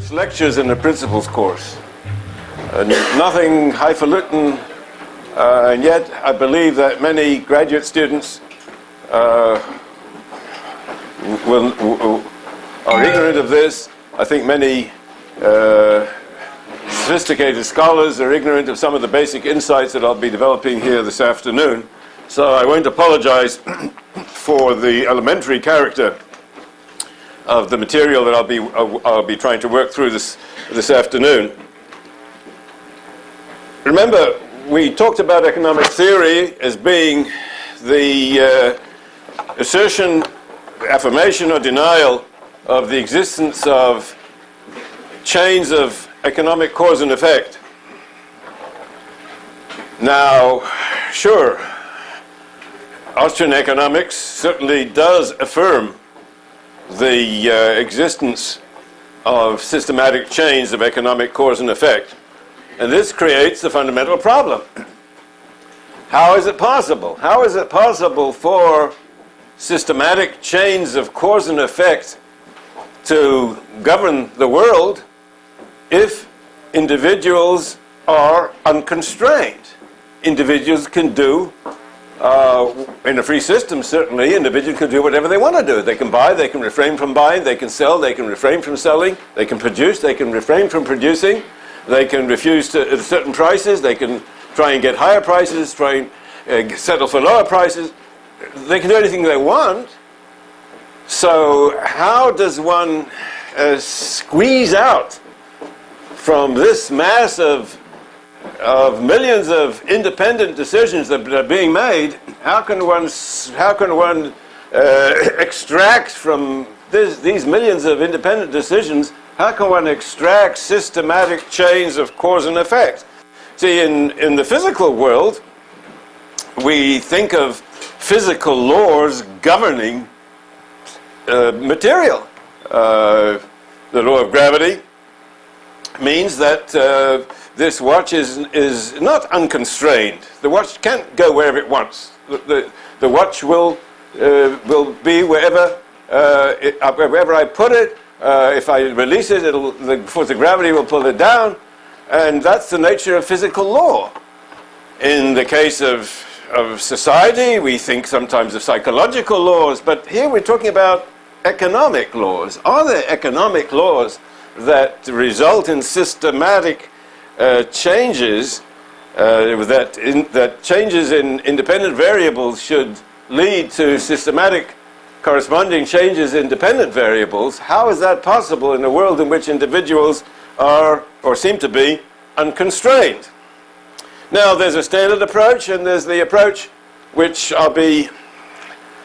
It's lectures in the principles course. Nothing highfalutin, and yet I believe that many graduate students are ignorant of this. I think many sophisticated scholars are ignorant of some of the basic insights that I'll be developing here this afternoon. So I won't apologize for the elementary character of the material that I'll be trying to work through this afternoon. Remember, we talked about economic theory as being the assertion, affirmation, or denial of the existence of chains of economic cause and effect. Now, sure, Austrian economics certainly does affirm the existence of systematic chains of economic cause and effect. And this creates a fundamental problem. How is it possible? How is it possible for systematic chains of cause and effect to govern the world if individuals are unconstrained? Individuals can do, in a free system certainly, individuals can do whatever they want to do. They can buy, they can refrain from buying, they can sell, they can refrain from selling, they can produce, they can refrain from producing, they can refuse to at certain prices, they can try and get higher prices, try and settle for lower prices. They can do anything they want. So how does one squeeze out from this mass of millions of independent decisions that are being made? How can one extract from these millions of independent decisions? How can one extract systematic chains of cause and effect? See, in the physical world, we think of physical laws governing material. The law of gravity means that this watch is not unconstrained. The watch can't go wherever it wants. The watch will be wherever I put it. If I release it, the force of gravity will pull it down, and that's the nature of physical law. In the case of society, we think sometimes of psychological laws, but here we're talking about economic laws. Are there economic laws that result in systematic changes, that changes in independent variables should lead to systematic corresponding changes in dependent variables? How is that possible in a world in which individuals are, or seem to be, unconstrained? Now, there's a standard approach, and there's the approach which I'll be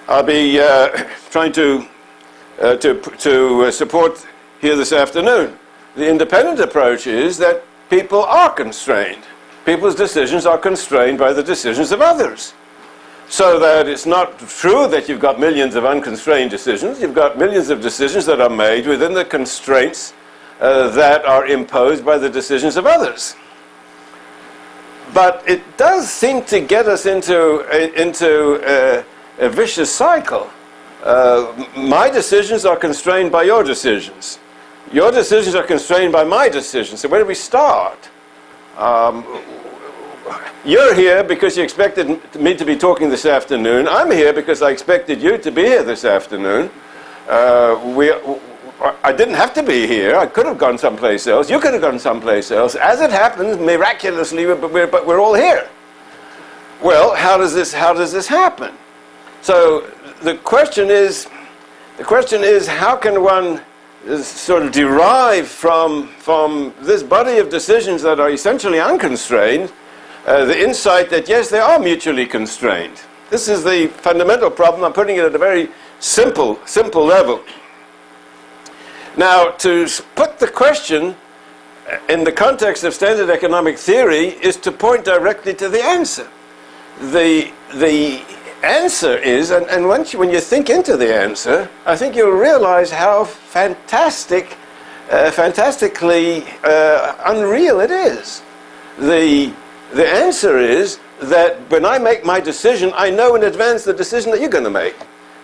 trying to support here this afternoon. The independent approach is that people are constrained. People's decisions are constrained by the decisions of others. So that it's not true that you've got millions of unconstrained decisions. You've got millions of decisions that are made within the constraints that are imposed by the decisions of others. But it does seem to get us into a vicious cycle. My decisions are constrained by your decisions. Your decisions are constrained by my decisions. So where do we start? You're here because you expected me to be talking this afternoon. I'm here because I expected you to be here this afternoon. I didn't have to be here. I could have gone someplace else. You could have gone someplace else. As it happens, miraculously, but we're all here. Well, how does this happen? So the question is, how can one sort of derive from this body of decisions that are essentially unconstrained the insight that, yes, they are mutually constrained. This is the fundamental problem. I'm putting it at a very simple level. Now, to put the question in the context of standard economic theory is to point directly to the answer. The answer is, and when you think into the answer, I think you'll realize how fantastically unreal it is. The answer is that when I make my decision, I know in advance the decision that you're going to make.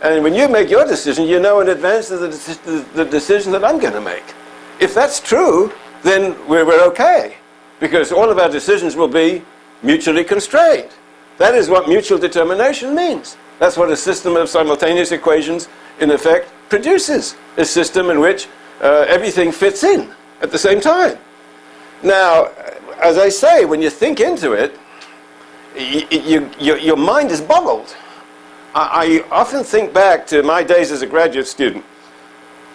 And when you make your decision, you know in advance the decision that I'm going to make. If that's true, then we're okay, because all of our decisions will be mutually constrained. That is what mutual determination means. That's what a system of simultaneous equations, in effect, produces. A system in which everything fits in at the same time. Now, as I say, when you think into it, your mind is boggled. I often think back to my days as a graduate student.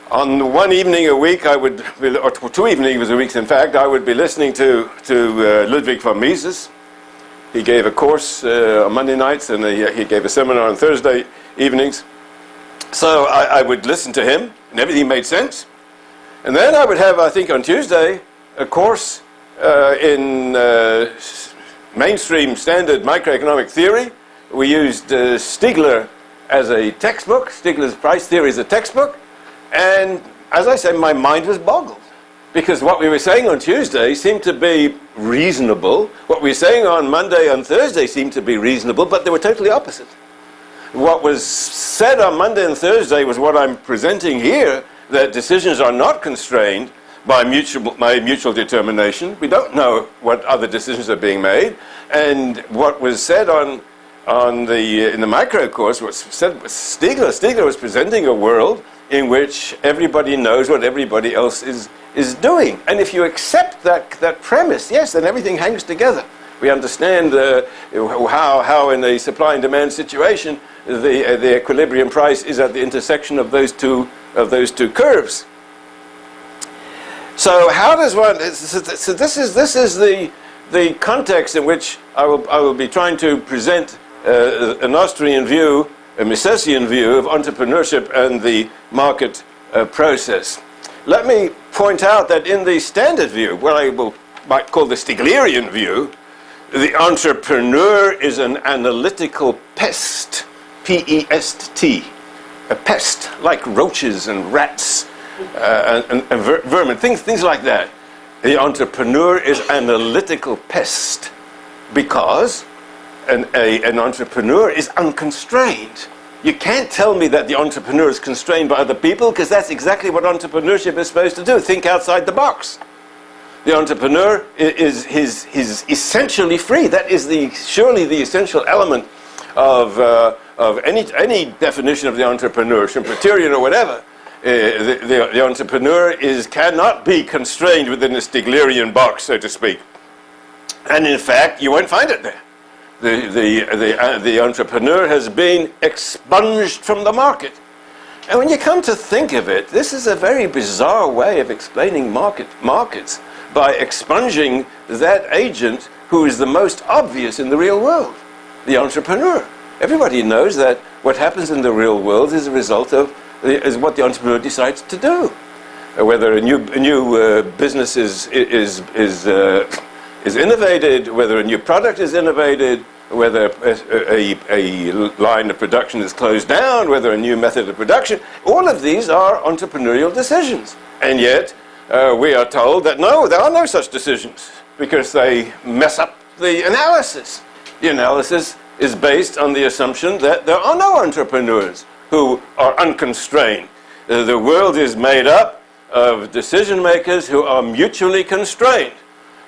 On one evening a week, or 2 evenings a week, in fact, I would be listening to Ludwig von Mises. He gave a course on Monday nights, and he gave a seminar on Thursday evenings. So I would listen to him, and everything made sense. And then I would have, I think on Tuesday, a course in mainstream standard microeconomic theory. We used Stigler as a textbook. Stigler's price theory is a textbook. And as I said, my mind was boggled, because what we were saying on Tuesday seemed to be reasonable. What we were saying on Monday and Thursday seemed to be reasonable, but they were totally opposite. What was said on Monday and Thursday was what I'm presenting here, that decisions are not constrained by mutual determination. We don't know what other decisions are being made. And what was said in the micro course, what said was Stigler was presenting a world in which everybody knows what everybody else is doing. And if you accept that premise, yes, then everything hangs together. We understand how in a supply and demand situation the equilibrium price is at the intersection of those two curves. So how does one? So this is the context in which I will be trying to present an Austrian view, a Misesian view of entrepreneurship and the market process. Let me point out that in the standard view, what I might call the Stiglerian view, the entrepreneur is an analytical pest, P-E-S-T, a pest, like roaches and rats and vermin, things like that. The entrepreneur is an analytical pest because an entrepreneur is unconstrained. You can't tell me that the entrepreneur is constrained by other people, because that's exactly what entrepreneurship is supposed to do, think outside the box. The entrepreneur is essentially free. That is surely the essential element of any definition of the entrepreneur, Schumpeterian or whatever. The entrepreneur cannot be constrained within the Stiglerian box, so to speak. And in fact, you won't find it there. The entrepreneur has been expunged from the market. And when you come to think of it, this is a very bizarre way of explaining markets, by expunging that agent who is the most obvious in the real world, the entrepreneur. Everybody knows that what happens in the real world is a result of is what the entrepreneur decides to do. Whether a new business is innovated, whether a new product is innovated, whether a line of production is closed down, whether a new method of production, all of these are entrepreneurial decisions. And yet, we are told that no, there are no such decisions, because they mess up the analysis. The analysis is based on the assumption that there are no entrepreneurs who are unconstrained. The world is made up of decision makers who are mutually constrained.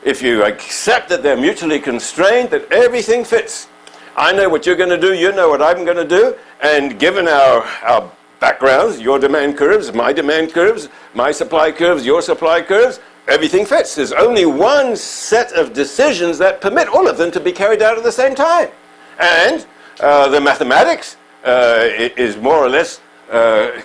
If you accept that they're mutually constrained, that everything fits. I know what you're going to do, you know what I'm going to do, and given our backgrounds, your demand curves, my demand curves, my supply curves, your supply curves, everything fits. There's only one set of decisions that permit all of them to be carried out at the same time. And the mathematics is more or less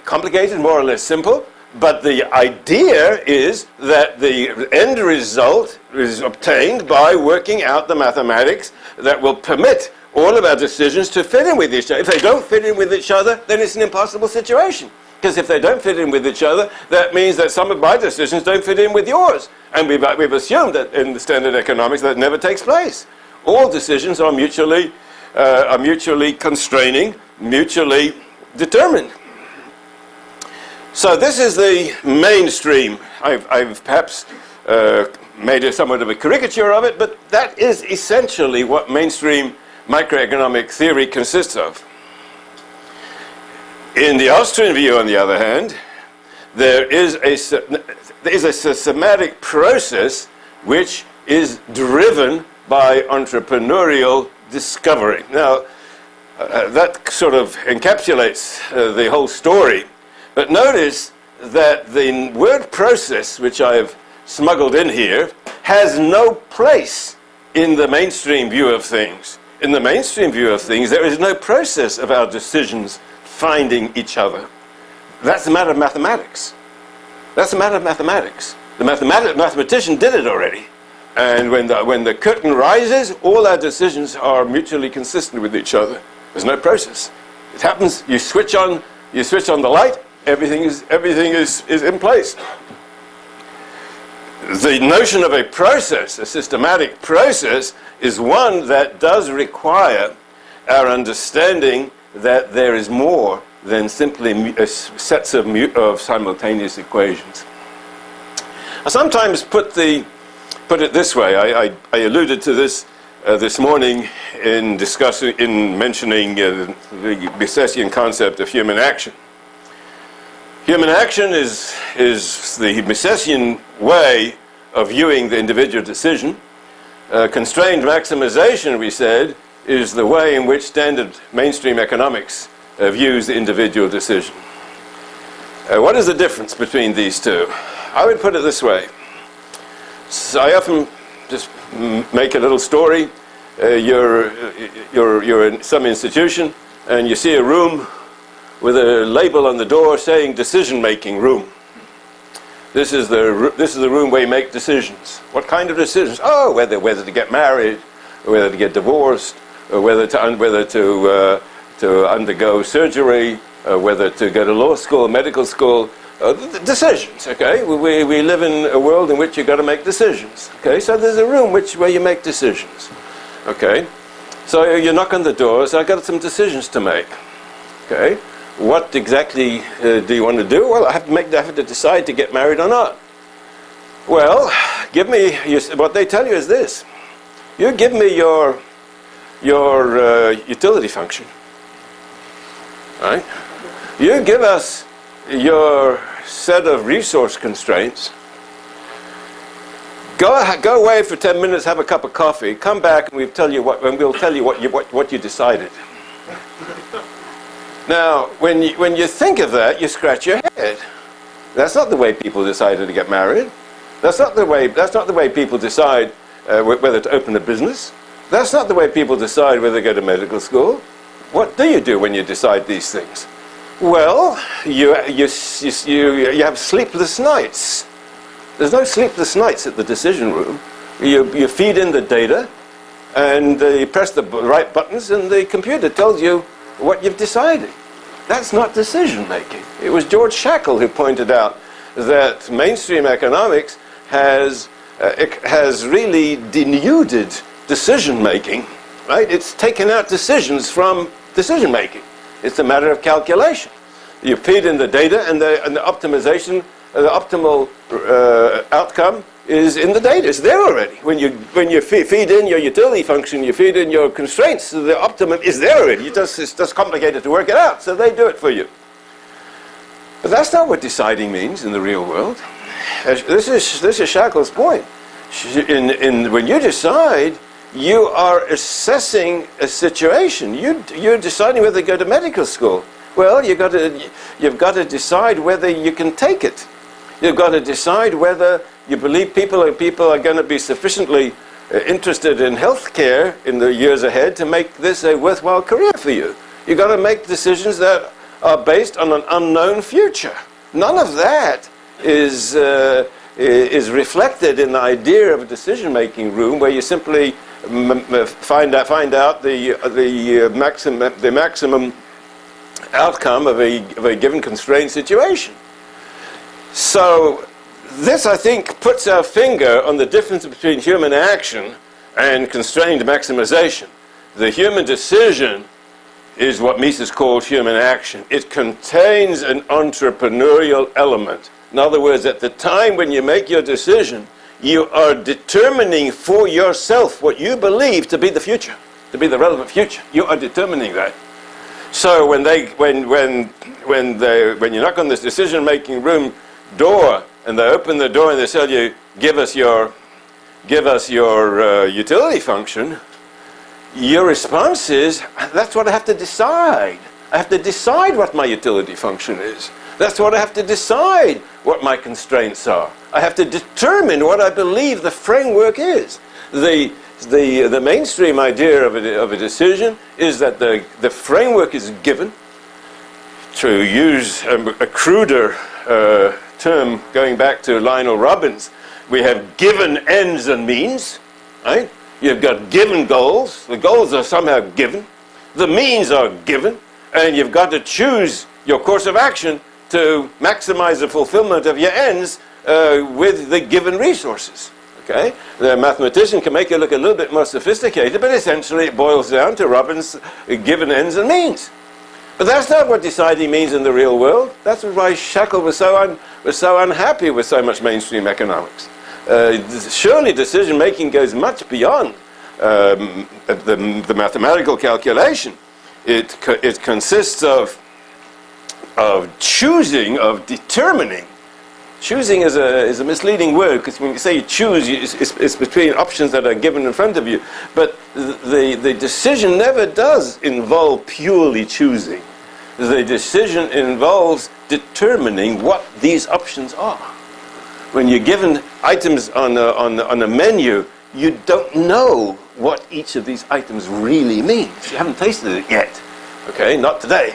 complicated, more or less simple. But the idea is that the end result is obtained by working out the mathematics that will permit all of our decisions to fit in with each other. If they don't fit in with each other, then it's an impossible situation. Because if they don't fit in with each other, that means that some of my decisions don't fit in with yours. And we've assumed that in the standard economics that never takes place. All decisions are mutually constraining, mutually determined. So this is the mainstream. I've perhaps made somewhat of a caricature of it, but that is essentially what mainstream microeconomic theory consists of. In the Austrian view, on the other hand, there is a systematic process which is driven by entrepreneurial discovery. Now, that sort of encapsulates the whole story. But notice that the word process, which I've smuggled in here, has no place in the mainstream view of things. In the mainstream view of things, there is no process of our decisions finding each other. That's a matter of mathematics. That's a matter of mathematics. The mathematician did it already. And when the curtain rises, all our decisions are mutually consistent with each other. There's no process. It happens, you switch on the light, everything is in place. The notion of a process, a systematic process, is one that does require our understanding that there is more than simply sets of simultaneous equations. I sometimes put it this way. I alluded to this this morning in mentioning the Misesian concept of human action. Human action is the Misesian way of viewing the individual decision. Constrained maximization, we said, is the way in which standard mainstream economics views the individual decision. What is the difference between these two? I would put it this way. So I often just make a little story. You're in some institution and you see a room with a label on the door saying decision-making room. This is the room where you make decisions. What kind of decisions? Oh, whether to get married, or whether to get divorced, or whether to undergo surgery, whether to go to law school, medical school. Decisions, okay? We live in a world in which you've got to make decisions, okay? So there's a room where you make decisions, okay? So you knock on the door, so I've got some decisions to make, okay? What exactly do you want to do? Well, I have to decide to get married or not. Well, what they tell you is this. You give me your utility function, right? You give us your set of resource constraints. Go away for 10 minutes, have a cup of coffee, come back, and we'll tell you what you decided. Now, when you think of that, you scratch your head. That's not the way people decided to get married. That's not the way people decide whether to open a business. That's not the way people decide whether to go to medical school. What do you do when you decide these things? Well, you have sleepless nights. There's no sleepless nights at the decision room. You feed in the data, and you press the right buttons, and the computer tells you what you've decided. That's not decision-making. It was George Shackle who pointed out that mainstream economics has really denuded decision-making, right? It's taken out decisions from decision-making. It's a matter of calculation. You feed in the data, and the optimization, the optimal outcome is in the data. It's there already. When you feed in your utility function, you feed in your constraints, the optimum is there already. It's just complicated to work it out, so they do it for you. But that's not what deciding means in the real world. This is Shackle's point. When you decide, you are assessing a situation. You're deciding whether to go to medical school. Well, you've got to decide whether you can take it. You've got to decide whether you believe people are going to be sufficiently interested in health care in the years ahead to make this a worthwhile career for you. You've got to make decisions that are based on an unknown future. None of that is reflected in the idea of a decision-making room where you simply find out the maximum outcome of a given constrained situation. So this, I think, puts our finger on the difference between human action and constrained maximization. The human decision is what Mises calls human action. It contains an entrepreneurial element. In other words, at the time when you make your decision, you are determining for yourself what you believe to be the future, to be the relevant future. You are determining that. So when you knock on this decision-making room, door and they open the door and they tell you, give us your utility function, your response is, that's what I have to decide. I have to decide what my utility function is. That's what I have to decide what my constraints are. I have to determine what I believe the framework is. The mainstream idea of a decision is that the framework is given. To use a cruder term going back to Lionel Robbins, we have given ends and means, right? You've got given goals. The goals are somehow given. The means are given. And you've got to choose your course of action to maximize the fulfillment of your ends with the given resources. Okay? The mathematician can make it look a little bit more sophisticated, but essentially it boils down to Robbins' given ends and means. But that's not what deciding means in the real world. That's why Shackle was so unhappy with so much mainstream economics. Surely decision-making goes much beyond the mathematical calculation. It consists of choosing, of determining. Choosing is a misleading word, because when you say you choose, it's between options that are given in front of you. But the decision never does involve purely choosing. The decision involves determining what these options are. When you're given items on a menu, you don't know what each of these items really means. You haven't tasted it yet. Okay, not today,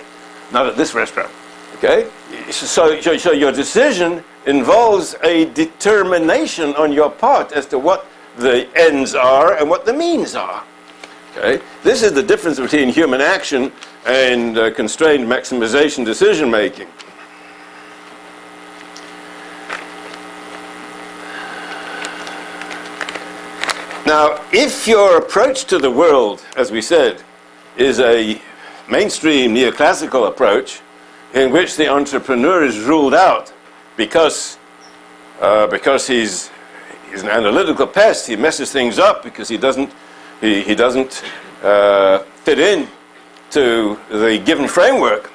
not at this restaurant. Okay, so your decision involves a determination on your part as to what the ends are and what the means are. Okay, this is the difference between human action and constrained maximization decision making. Now, if your approach to the world, as we said, is a mainstream neoclassical approach in which the entrepreneur is ruled out because he's an analytical pest, he messes things up because he doesn't fit in to the given framework,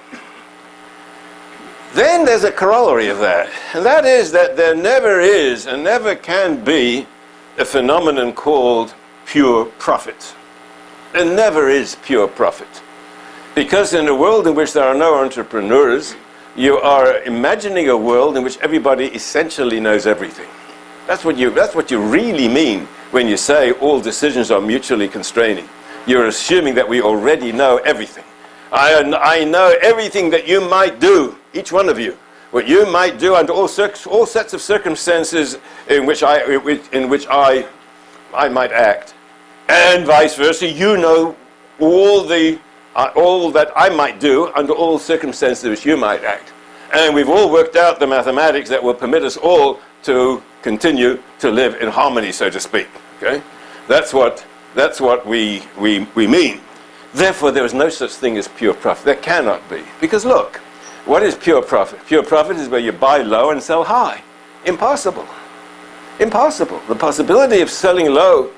then there's a corollary of that, and that is that there never is and never can be a phenomenon called pure profit. There never is pure profit. Because in a world in which there are no entrepreneurs, you are imagining a world in which everybody essentially knows everything. That's what you really mean when you say all decisions are mutually constraining. You're assuming that we already know everything. I know everything that you might do, each one of you. What you might do under all sets of circumstances in which I might act, and vice versa. You know all that I might do under all circumstances in which you might act, and we've all worked out the mathematics that will permit us all to continue to live in harmony, so to speak. Okay, that's what we mean. Therefore, there is no such thing as pure profit. There cannot be, because look. What is pure profit? Pure profit is where you buy low and sell high. Impossible. Impossible. The possibility of selling low,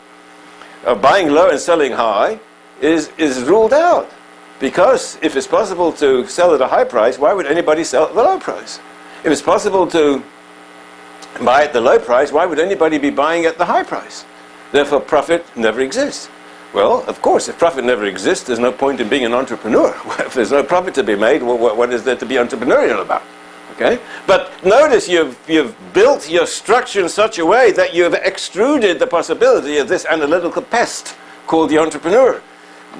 of buying low and selling high is ruled out. Because if it's possible to sell at a high price, why would anybody sell at the low price? If it's possible to buy at the low price, why would anybody be buying at the high price? Therefore, profit never exists. Well, of course, if profit never exists, there's no point in being an entrepreneur. If there's no profit to be made, well, what is there to be entrepreneurial about? Okay? But notice you've built your structure in such a way that you've extruded the possibility of this analytical pest called the entrepreneur.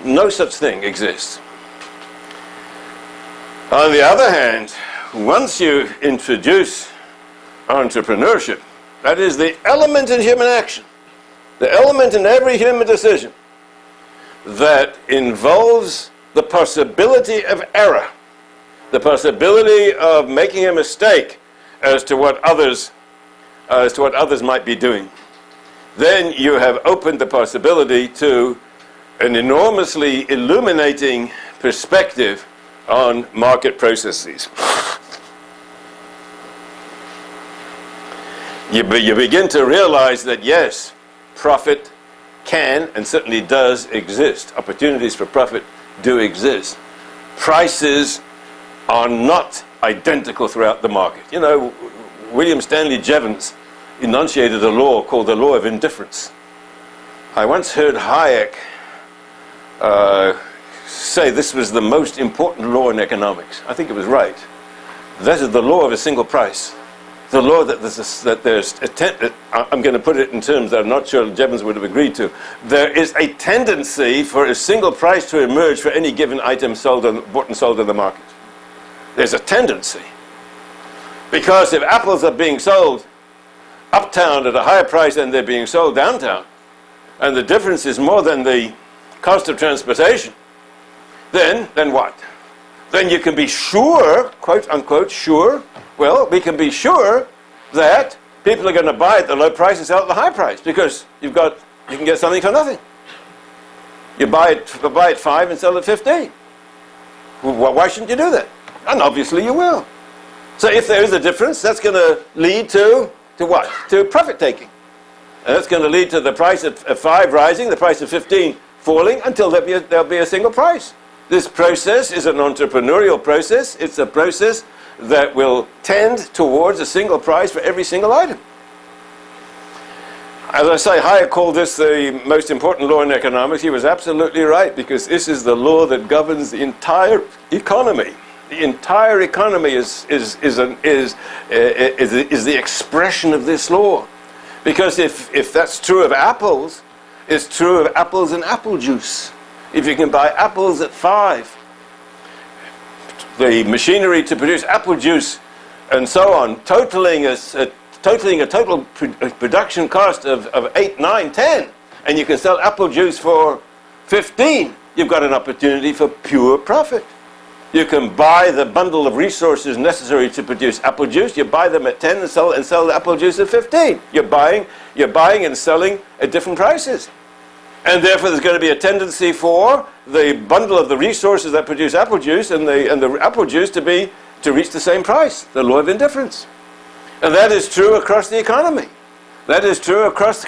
No such thing exists. On the other hand, once you introduce entrepreneurship, that is the element in human action, the element in every human decision, that involves the possibility of error, the possibility of making a mistake as to what others might be doing, then you have opened the possibility to an enormously illuminating perspective on market processes. You begin to realize that yes, profit can and certainly does exist. Opportunities for profit do exist. Prices are not identical throughout the market. You know, William Stanley Jevons enunciated a law called the Law of Indifference. I once heard Hayek say this was the most important law in economics. I think it was right. That is the law of a single price. The law that I'm going to put it in terms that I'm not sure Jevons would have agreed to. There is a tendency for a single price to emerge for any given item bought and sold in the market. There's a tendency. Because if apples are being sold uptown at a higher price than they're being sold downtown, and the difference is more than the cost of transportation, then what? Then you can be sure, quote unquote, sure, well, we can be sure that people are going to buy at the low price and sell at the high price, because you can get something for nothing. You buy it 5 and sell it 15. Why shouldn't you do that? And obviously you will. So if there is a difference, that's going to lead to what? To profit taking. And that's going to lead to the price of 5 rising, the price of 15 falling, until there'll be a single price. This process is an entrepreneurial process. It's a process that will tend towards a single price for every single item. As I say, Hayek called this the most important law in economics. He was absolutely right, because this is the law that governs the entire economy. The entire economy is the expression of this law. Because if that's true of apples, it's true of apples and apple juice. If you can buy apples at 5, the machinery to produce apple juice and so on, totaling a total production cost of 8, 9, 10, and you can sell apple juice for 15, you've got an opportunity for pure profit. You can buy the bundle of resources necessary to produce apple juice. You buy them at 10 and sell the apple juice at 15. You're buying and selling at different prices. And therefore there's going to be a tendency for the bundle of the resources that produce apple juice and the apple juice to reach the same price, the law of indifference. And that is true across the economy. That is true across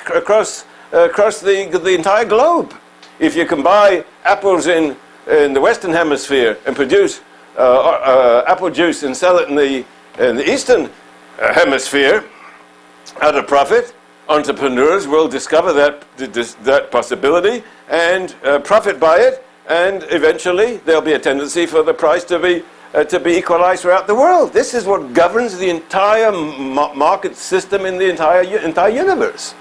the entire globe. If you can buy apples in the Western Hemisphere and produce apple juice and sell it in the Eastern Hemisphere at a profit, entrepreneurs will discover that possibility and profit by it, and eventually there'll be a tendency for the price to be equalized throughout the world. This is what governs the entire market system in the entire universe.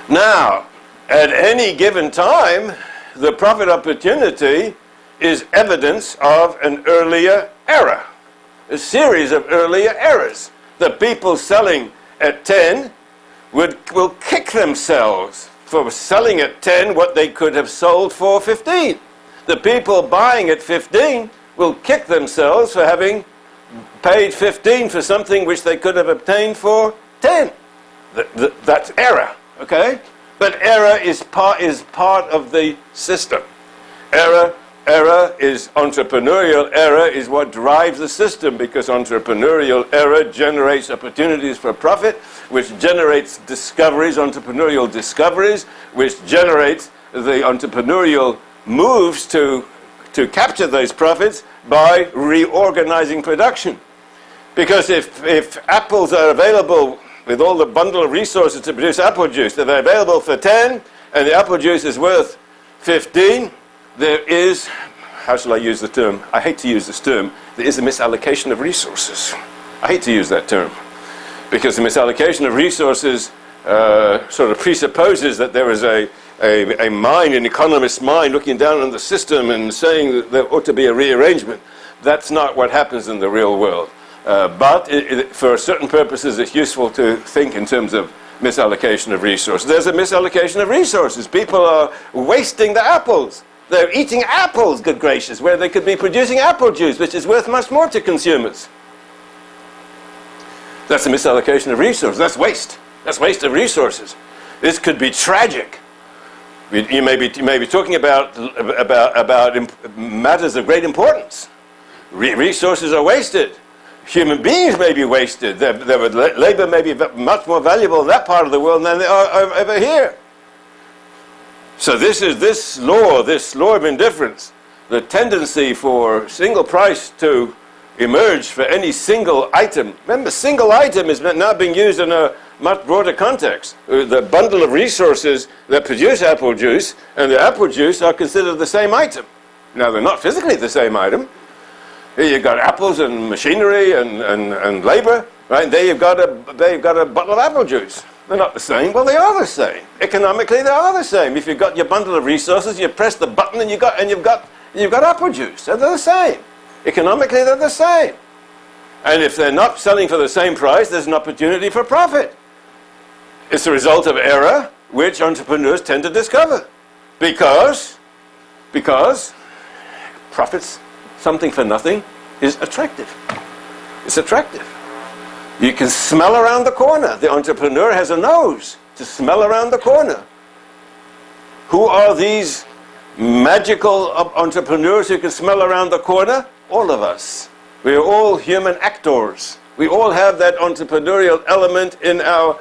Now, at any given time, the profit opportunity is evidence of an earlier error, a series of earlier errors. The people selling at 10 will kick themselves for selling at 10 what they could have sold for 15. The people buying at 15 will kick themselves for having paid 15 for something which they could have obtained for 10. That's error, okay? But error is part of the system. Error is entrepreneurial error is what drives the system, because entrepreneurial error generates opportunities for profit, which generates discoveries, entrepreneurial discoveries, which generates the entrepreneurial moves to capture those profits by reorganizing production. Because if apples are available with all the bundle of resources to produce apple juice, if they're available for 10 and the apple juice is worth 15, there is, how shall I use the term? I hate to use this term. There is a misallocation of resources. I hate to use that term, because the misallocation of resources sort of presupposes that there is a mind, an economist's mind, looking down on the system and saying that there ought to be a rearrangement. That's not what happens in the real world. But for certain purposes, it's useful to think in terms of misallocation of resources. There's a misallocation of resources. People are wasting the apples. They're eating apples, good gracious, where they could be producing apple juice, which is worth much more to consumers. That's a misallocation of resources. That's waste. That's waste of resources. This could be tragic. You may be talking about matters of great importance. Resources are wasted. Human beings may be wasted. Labor may be much more valuable in that part of the world than they are over here. So this law of indifference, the tendency for single price to emerge for any single item. Remember, single item is now being used in a much broader context. The bundle of resources that produce apple juice and the apple juice are considered the same item. Now, they're not physically the same item. Here you've got apples and machinery and labor, right? There you've got a bottle of apple juice. They're not the same. Well, they are the same. Economically, they are the same. If you've got your bundle of resources, you press the button and you've got apple juice. They're the same. Economically, they're the same. And if they're not selling for the same price, there's an opportunity for profit. It's a result of error, which entrepreneurs tend to discover. Because profits, something for nothing, is attractive. It's attractive. You can smell around the corner. The entrepreneur has a nose to smell around the corner. Who are these magical entrepreneurs who can smell around the corner? All of us. We are all human actors. We all have that entrepreneurial element in our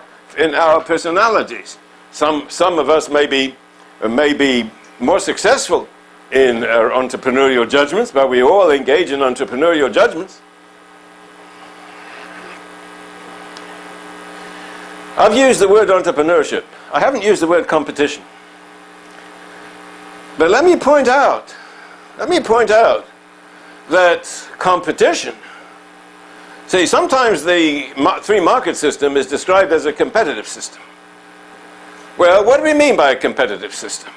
personalities. Some of us may be more successful in our entrepreneurial judgments, but we all engage in entrepreneurial judgments. I've used the word entrepreneurship. I haven't used the word competition. But let me point out that competition, see, sometimes the free market system is described as a competitive system. Well, what do we mean by a competitive system?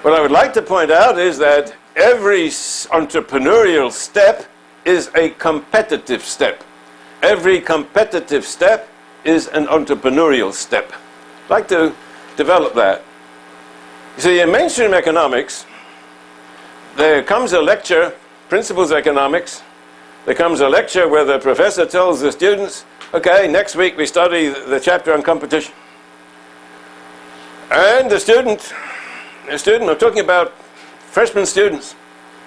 What I would like to point out is that every entrepreneurial step is a competitive step. Every competitive step is an entrepreneurial step. I'd like to develop that. You see, in mainstream economics, there comes a lecture, Principles of Economics. There comes a lecture where the professor tells the students, okay, next week we study the chapter on competition. And the student, I'm talking about freshman students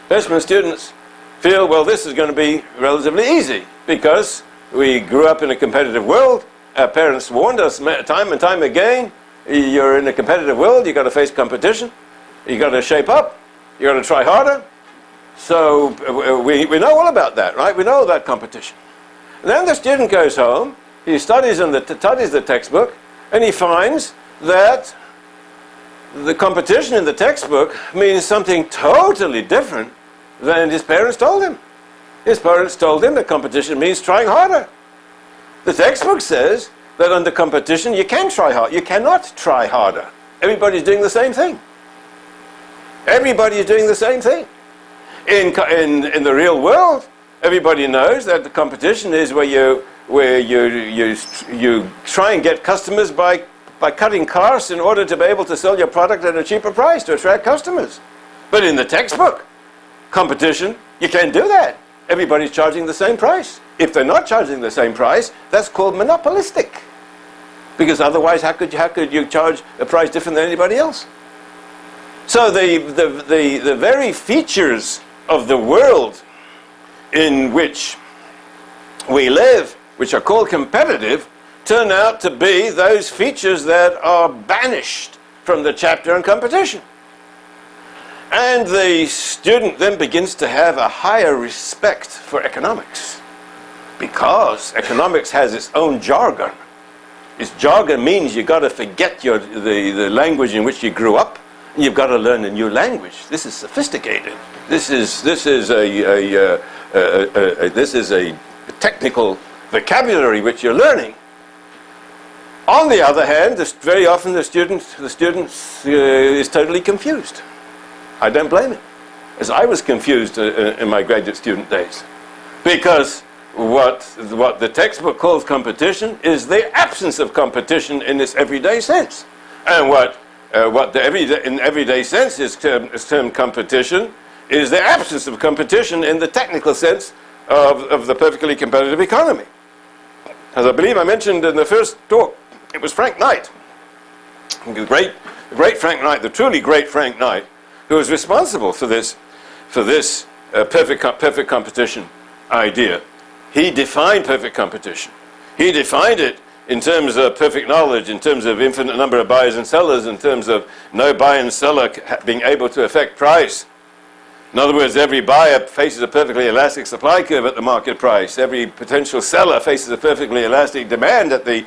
feel, well, this is going to be relatively easy because we grew up in a competitive world. Our parents warned us time and time again, you're in a competitive world, you've got to face competition, you've got to shape up, you've got to try harder. So we know all about that, right? We know about competition. And then the student goes home, he studies the textbook, and he finds that the competition in the textbook means something totally different than his parents told him. His parents told him that competition means trying harder. The textbook says that under competition you can try hard. You cannot try harder. Everybody's doing the same thing. Everybody is doing the same thing. In the real world, everybody knows that the competition is where you try and get customers by cutting costs in order to be able to sell your product at a cheaper price to attract customers. But in the textbook, competition, you can't do that. Everybody's charging the same price. If they're not charging the same price, that's called monopolistic. Because otherwise, how could you charge a price different than anybody else? So the very features of the world in which we live, which are called competitive, turn out to be those features that are banished from the chapter on competition. And the student then begins to have a higher respect for economics, because economics has its own jargon. Its jargon means you've got to forget the language in which you grew up, and you've got to learn a new language. This is sophisticated. This is a technical vocabulary which you're learning. On the other hand, very often the student is totally confused. I don't blame him, as I was confused in my graduate student days, because what the textbook calls competition is the absence of competition in its everyday sense, and what in everyday sense is termed competition is the absence of competition in the technical sense of the perfectly competitive economy. As I believe I mentioned in the first talk, it was Frank Knight, the great Frank Knight, the truly great Frank Knight, who was responsible for this perfect competition idea. He defined perfect competition. He defined it in terms of perfect knowledge, in terms of infinite number of buyers and sellers, in terms of no buyer and seller being able to affect price. In other words, every buyer faces a perfectly elastic supply curve at the market price. Every potential seller faces a perfectly elastic demand at the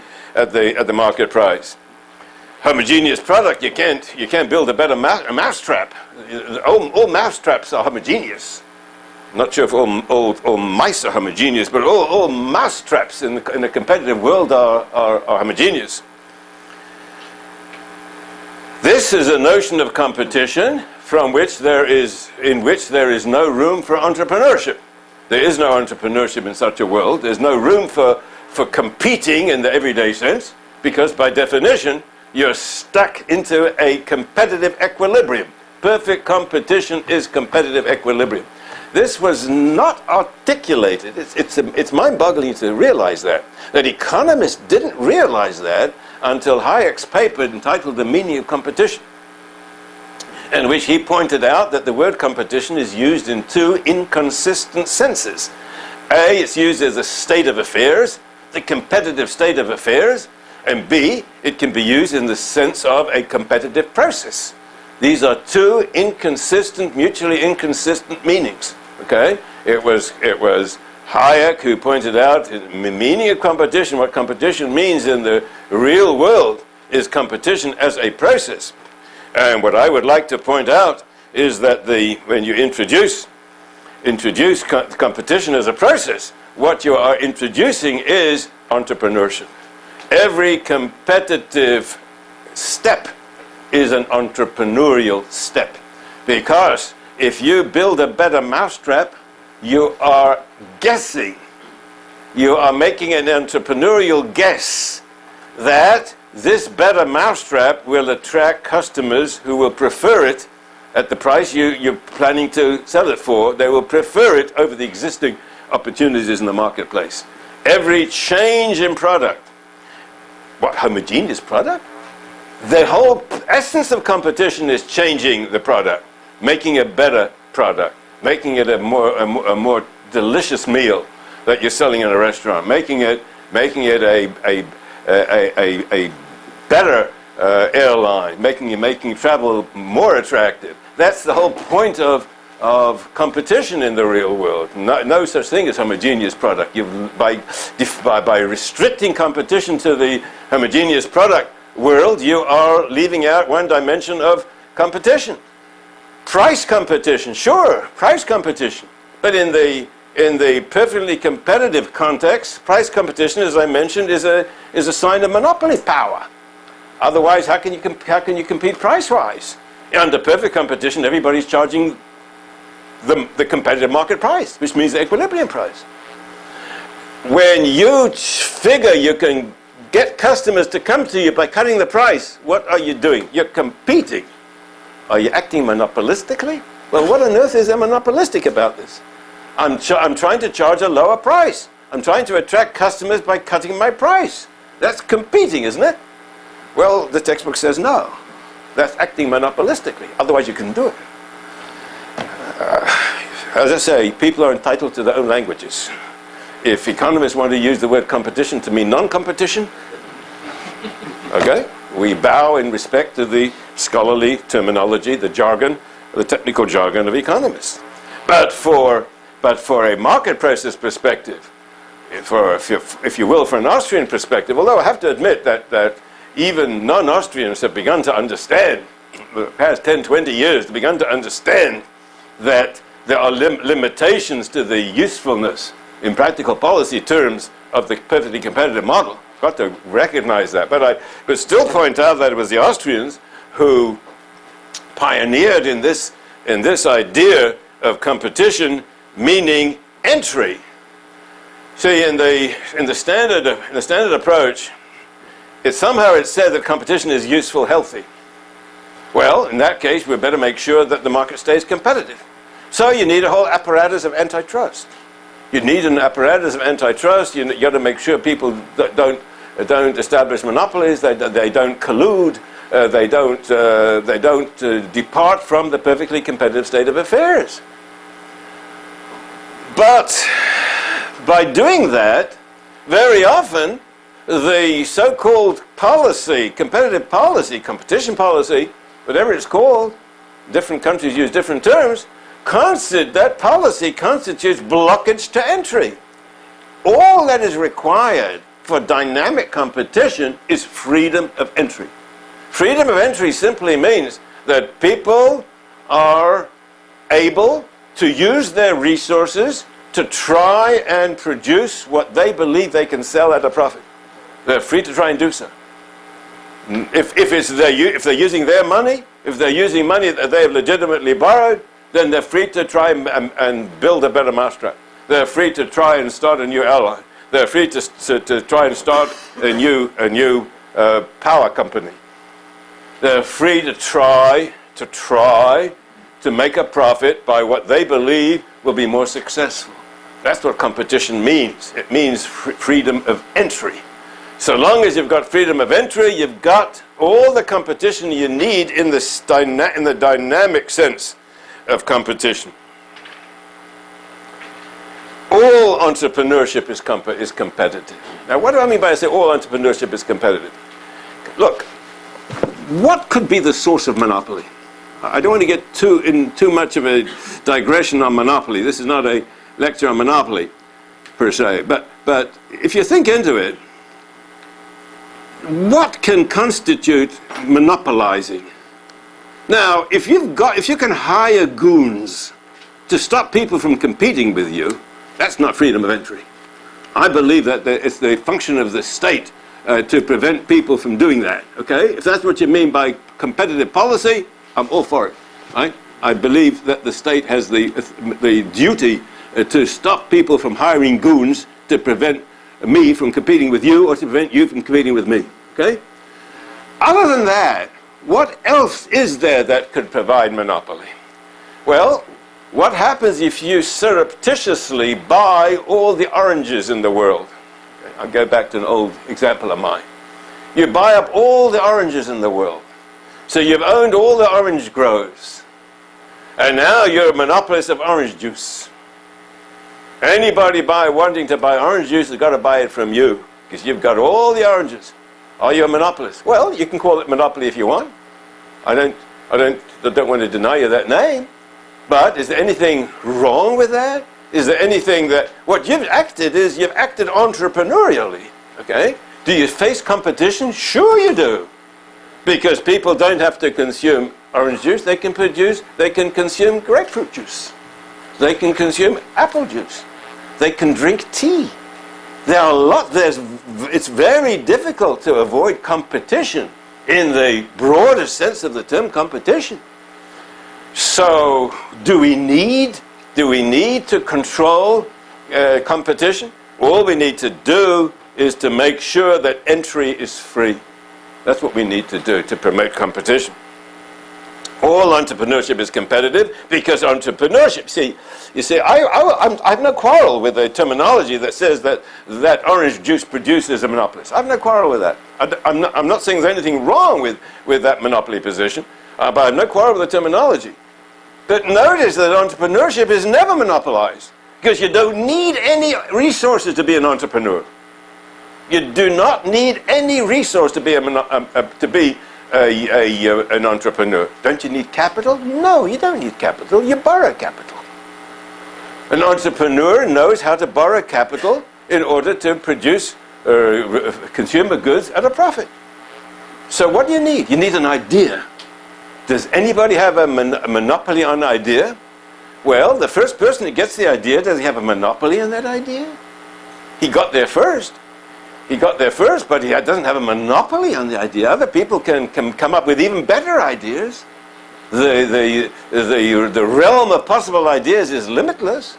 market price. Homogeneous product, you can't build a better mousetrap. All mousetraps are homogeneous. I'm not sure if all mice are homogeneous, but all mousetraps in the competitive world are homogeneous. This is a notion of competition in which there is no room for entrepreneurship. There is no entrepreneurship in such a world. There's no room for competing in the everyday sense, because by definition, you're stuck into a competitive equilibrium. Perfect competition is competitive equilibrium. This was not articulated. It's mind-boggling to realize that economists didn't realize that until Hayek's paper entitled The Meaning of Competition, in which he pointed out that the word competition is used in two inconsistent senses. A, it's used as a state of affairs, the competitive state of affairs, and B, it can be used in the sense of a competitive process. These are two mutually inconsistent meanings. Okay? It was Hayek who pointed out the meaning of competition. What competition means in the real world is competition as a process. And what I would like to point out is that when you introduce competition as a process, what you are introducing is entrepreneurship. Every competitive step is an entrepreneurial step, because if you build a better mousetrap, you are guessing. You are making an entrepreneurial guess that this better mousetrap will attract customers who will prefer it at the price you're planning to sell it for. They will prefer it over the existing opportunities in the marketplace. Every change in product, homogeneous product? The whole essence of competition is changing the product, making a better product, making it a more delicious meal that you're selling in a restaurant, making it a better airline, making travel more attractive. That's the whole point of competition in the real world. No such thing as homogeneous product. By restricting competition to the homogeneous product world, you are leaving out one dimension of competition. Price competition, sure, price competition. But in the perfectly competitive context, price competition, as I mentioned, is a sign of monopoly power. Otherwise, how can you compete price-wise? Under perfect competition, everybody's charging the competitive market price, which means the equilibrium price. When you figure you can get customers to come to you by cutting the price, what are you doing? You're competing. Are you acting monopolistically? Well, what on earth is there monopolistic about this? I'm trying to charge a lower price. I'm trying to attract customers by cutting my price. That's competing, isn't it? Well, the textbook says no. That's acting monopolistically. Otherwise, you can do it. As I say, people are entitled to their own languages. If economists want to use the word competition to mean non-competition, okay, we bow in respect to the scholarly terminology, the jargon, the technical jargon of economists. But for a market process perspective, if you will, for an Austrian perspective, although I have to admit that even non-Austrians have begun to understand, the past 10, 20 years, have begun to understand that there are limitations to the usefulness in practical policy terms of the perfectly competitive model. Got to recognize that. But I would still point out that it was the Austrians who pioneered in this idea of competition, meaning entry. See, in the standard approach, it's said that competition is useful, healthy. Well, in that case, we better make sure that the market stays competitive. So you need a whole apparatus of antitrust. You need an apparatus of antitrust. You got to make sure people don't establish monopolies. They don't collude. They don't depart from the perfectly competitive state of affairs. But by doing that, very often the so-called policy, competitive policy, competition policy, whatever it's called, different countries use different terms, that policy constitutes blockage to entry. All that is required for dynamic competition is freedom of entry. Freedom of entry simply means that people are able to use their resources to try and produce what they believe they can sell at a profit. They're free to try and do so. If they're using their money, if they're using money that they have legitimately borrowed, then they're free to try and build a better mousetrap. They're free to try and start a new ally. They're free to try and start a new power company. They're free to try to make a profit by what they believe will be more successful. That's what competition means. It means freedom of entry. So long as you've got freedom of entry, you've got all the competition you need in the dynamic sense of competition. All entrepreneurship is competitive. Now, what do I mean by I say all entrepreneurship is competitive? Look, what could be the source of monopoly? I don't want to get in too much of a digression on monopoly. This is not a lecture on monopoly, per se. But if you think into it, what can constitute monopolizing? Now, if you can hire goons to stop people from competing with you, that's not freedom of entry. I believe that it's the function of the state to prevent people from doing that. Okay, if that's what you mean by competitive policy, I'm all for it. Right? I believe that the state has the duty to stop people from hiring goons to prevent me from competing with you or to prevent you from competing with me. Okay? Other than that, what else is there that could provide monopoly? Well, what happens if you surreptitiously buy all the oranges in the world? Okay, I'll go back to an old example of mine. You buy up all the oranges in the world. So you've owned all the orange groves. And now you're a monopolist of orange juice. Anybody wanting to buy orange juice has got to buy it from you, because you've got all the oranges. Are you a monopolist? Well, you can call it monopoly if you want. I don't want to deny you that name. But is there anything wrong with that? Is there anything that... What you've acted is you've acted entrepreneurially. Okay? Do you face competition? Sure you do. Because people don't have to consume orange juice. They can consume grapefruit juice. They can consume apple juice. They can drink tea. It's very difficult to avoid competition in the broader sense of the term competition. So, do we need to control competition? All we need to do is to make sure that entry is free. That's what we need to do to promote competition. All entrepreneurship is competitive because entrepreneurship, I have no quarrel with the terminology that says that orange juice produces a monopolist. I have no quarrel with that. I'm not saying there's anything wrong with that monopoly position, but I have no quarrel with the terminology. But notice that entrepreneurship is never monopolized because you don't need any resources to be an entrepreneur. You do not need any resource to be an entrepreneur. Don't you need capital? No, you don't need capital. You borrow capital. An entrepreneur knows how to borrow capital in order to produce consumer goods at a profit. So what do you need? You need an idea. Does anybody have a monopoly on an idea? Well, the first person that gets the idea, does he have a monopoly on that idea? He got there first. But he doesn't have a monopoly on the idea. Other people can come up with even better ideas. The realm of possible ideas is limitless.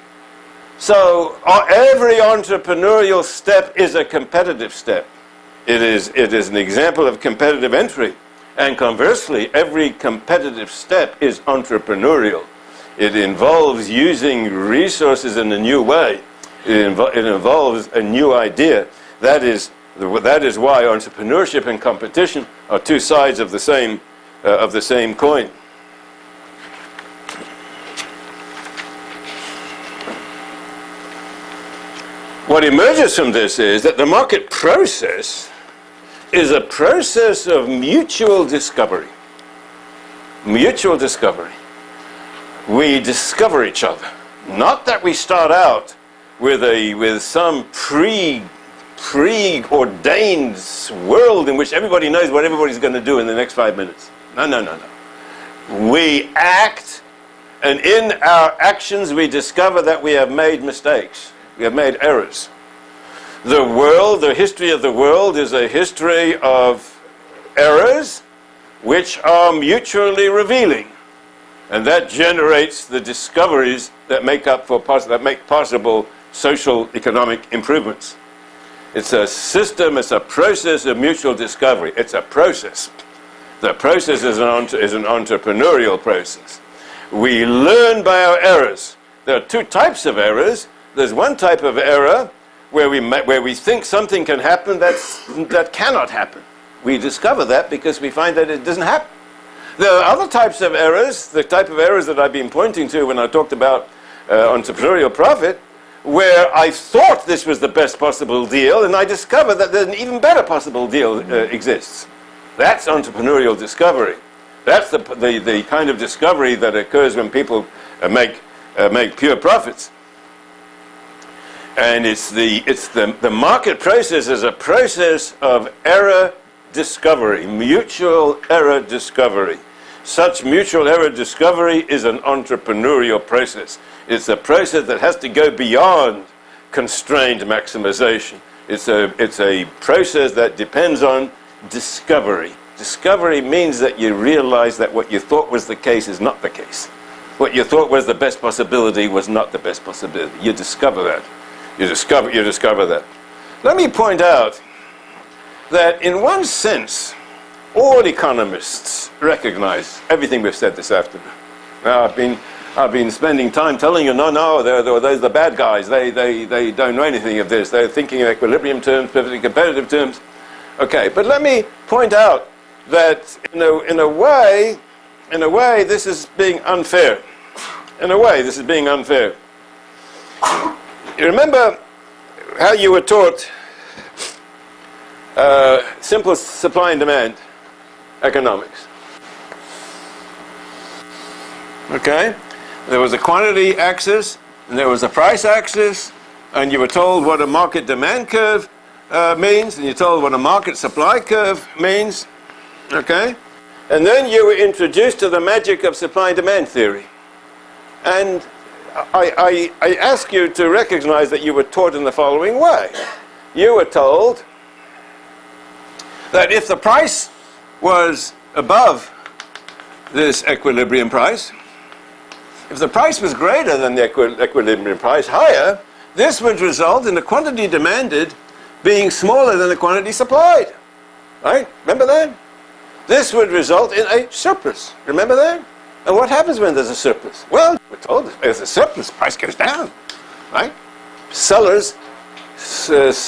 So every entrepreneurial step is a competitive step. It is an example of competitive entry. And conversely, every competitive step is entrepreneurial. It involves using resources in a new way. It involves a new idea. That is why entrepreneurship and competition are two sides of the same coin. What emerges from this is that the market process is a process of mutual discovery. Mutual discovery. we discover each other. Not that we start out with some preordained world in which everybody knows what everybody's going to do in the next 5 minutes. No, no, no, no. We act, and in our actions we discover that we have made mistakes. We have made errors. The world, the history of the world is a history of errors which are mutually revealing. And that generates the discoveries that make possible social economic improvements. It's a system, it's a process of mutual discovery. It's a process. The process is an entrepreneurial process. We learn by our errors. There are two types of errors. There's one type of error where we think something can happen that cannot happen. We discover that because we find that it doesn't happen. There are other types of errors, the type of errors that I've been pointing to when I talked about entrepreneurial profit, where I thought this was the best possible deal, and I discovered that an even better possible deal exists. That's entrepreneurial discovery. That's the kind of discovery that occurs when people make pure profits. And it's the market process is a process of error discovery, mutual error discovery. Such mutual error discovery is an entrepreneurial process. It's a process that has to go beyond constrained maximization. It's a process that depends on discovery. Discovery means that you realize that what you thought was the case is not the case. What you thought was the best possibility was not the best possibility. You discover that. You discover that. Let me point out that in one sense, all economists recognize everything we've said this afternoon. Now, I've been spending time telling you, no, those are the bad guys. They don't know anything of this. They're thinking in equilibrium terms, perfectly competitive terms. Okay, but let me point out that in a way, this is being unfair. In a way, this is being unfair. You remember how you were taught simple supply and demand economics. Okay? There was a quantity axis, and there was a price axis, and you were told what a market demand curve means, and you're told what a market supply curve means. Okay? And then you were introduced to the magic of supply and demand theory. And I ask you to recognize that you were taught in the following way. You were told that if the price was above this equilibrium price, if the price was greater than the equilibrium price, higher, this would result in the quantity demanded being smaller than the quantity supplied. Right? Remember that? This would result in a surplus. Remember that? And what happens when there's a surplus? Well, we're told if there's a surplus, price goes down. Right? Sellers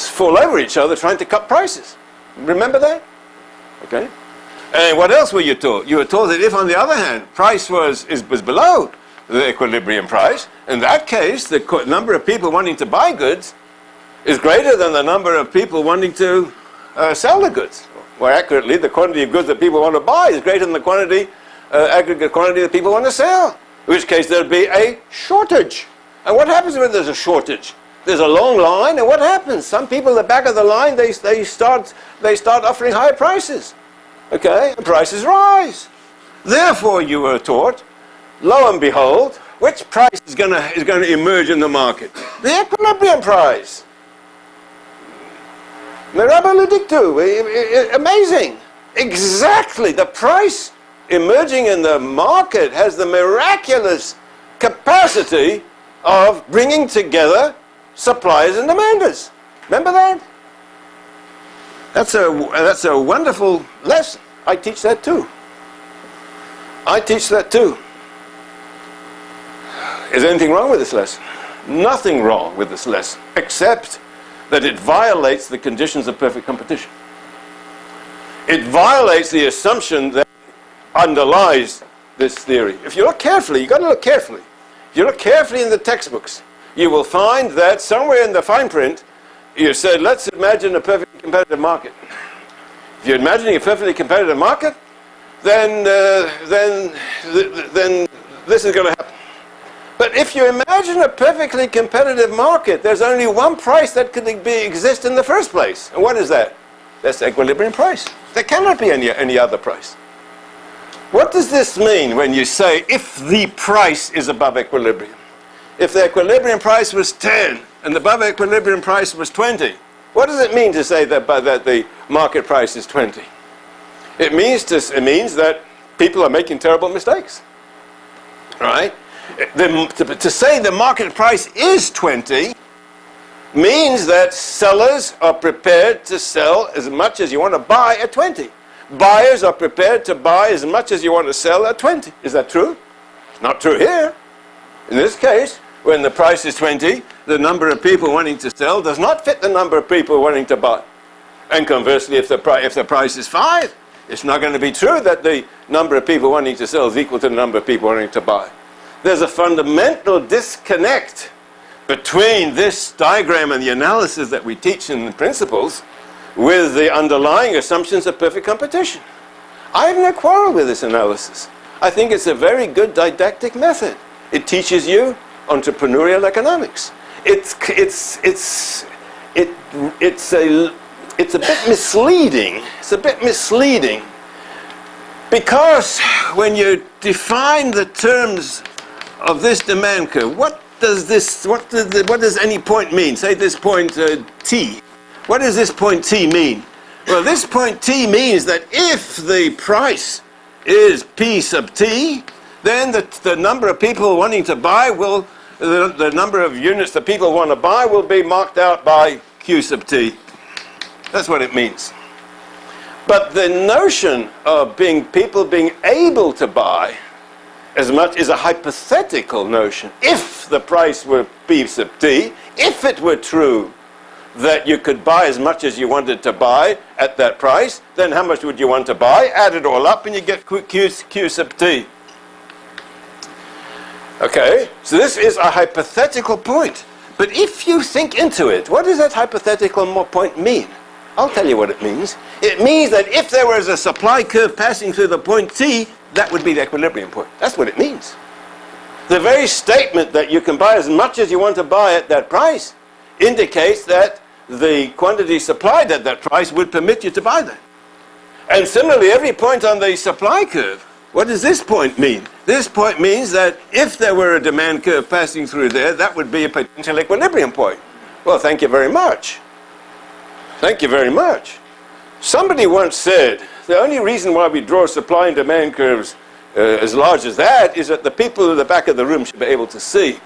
fall over each other trying to cut prices. Remember that? Okay? And what else were you taught? You were told that if, on the other hand, price was below the equilibrium price, in that case, the number of people wanting to buy goods is greater than the number of people wanting to sell the goods. More accurately, the quantity of goods that people want to buy is greater than the aggregate quantity that people want to sell, in which case there'd be a shortage. And what happens when there's a shortage? There's a long line, and what happens? Some people at the back of the line, they start offering higher prices. Okay? And prices rise. Therefore, you were taught, lo and behold, which price is going to emerge in the market? The equilibrium price. Mirabile dictu. Amazing. Exactly. The price emerging in the market has the miraculous capacity of bringing together suppliers and demanders. Remember that? That's a wonderful lesson. I teach that too. I teach that too. Is anything wrong with this lesson? Nothing wrong with this lesson, except that it violates the conditions of perfect competition. It violates the assumption that underlies this theory. If you look carefully, you've got to look carefully. If you look carefully in the textbooks, you will find that somewhere in the fine print, you said, let's imagine a perfectly competitive market. If you're imagining a perfectly competitive market, then this is going to happen. But if you imagine a perfectly competitive market, there's only one price that could exist in the first place. And what is that? That's the equilibrium price. There cannot be any other price. What does this mean when you say if the price is above equilibrium? If the equilibrium price was 10 and the above equilibrium price was 20, what does it mean to say that the market price is 20? It means that people are making terrible mistakes, right? To say the market price is 20 means that sellers are prepared to sell as much as you want to buy at 20. Buyers are prepared to buy as much as you want to sell at 20. Is that true? It's not true here. In this case, when the price is 20, the number of people wanting to sell does not fit the number of people wanting to buy. And conversely, if the price is 5, it's not going to be true that the number of people wanting to sell is equal to the number of people wanting to buy. There's a fundamental disconnect between this diagram and the analysis that we teach in the principles with the underlying assumptions of perfect competition. I have no quarrel with this analysis. I think it's a very good didactic method. It teaches you entrepreneurial economics. It's a bit misleading. It's a bit misleading because when you define the terms of this demand curve, what does any point mean? Say this point T. What does this point T mean? Well, this point T means that if the price is P sub T, then the number of people wanting to buy will, the number of units that people want to buy will be marked out by Q sub T. That's what it means. But the notion of people being able to buy as much is a hypothetical notion. If the price were P sub T, if it were true that you could buy as much as you wanted to buy at that price, then how much would you want to buy? Add it all up and you get Q sub T. Okay, so this is a hypothetical point. But if you think into it, what does that hypothetical point mean? I'll tell you what it means. It means that if there was a supply curve passing through the point T, that would be the equilibrium point. That's what it means. The very statement that you can buy as much as you want to buy at that price indicates that the quantity supplied at that price would permit you to buy that. And similarly, every point on the supply curve, what does this point mean? This point means that if there were a demand curve passing through there, that would be a potential equilibrium point. Well, thank you very much. Thank you very much. Somebody once said, the only reason why we draw supply and demand curves as large as that is that the people in the back of the room should be able to see.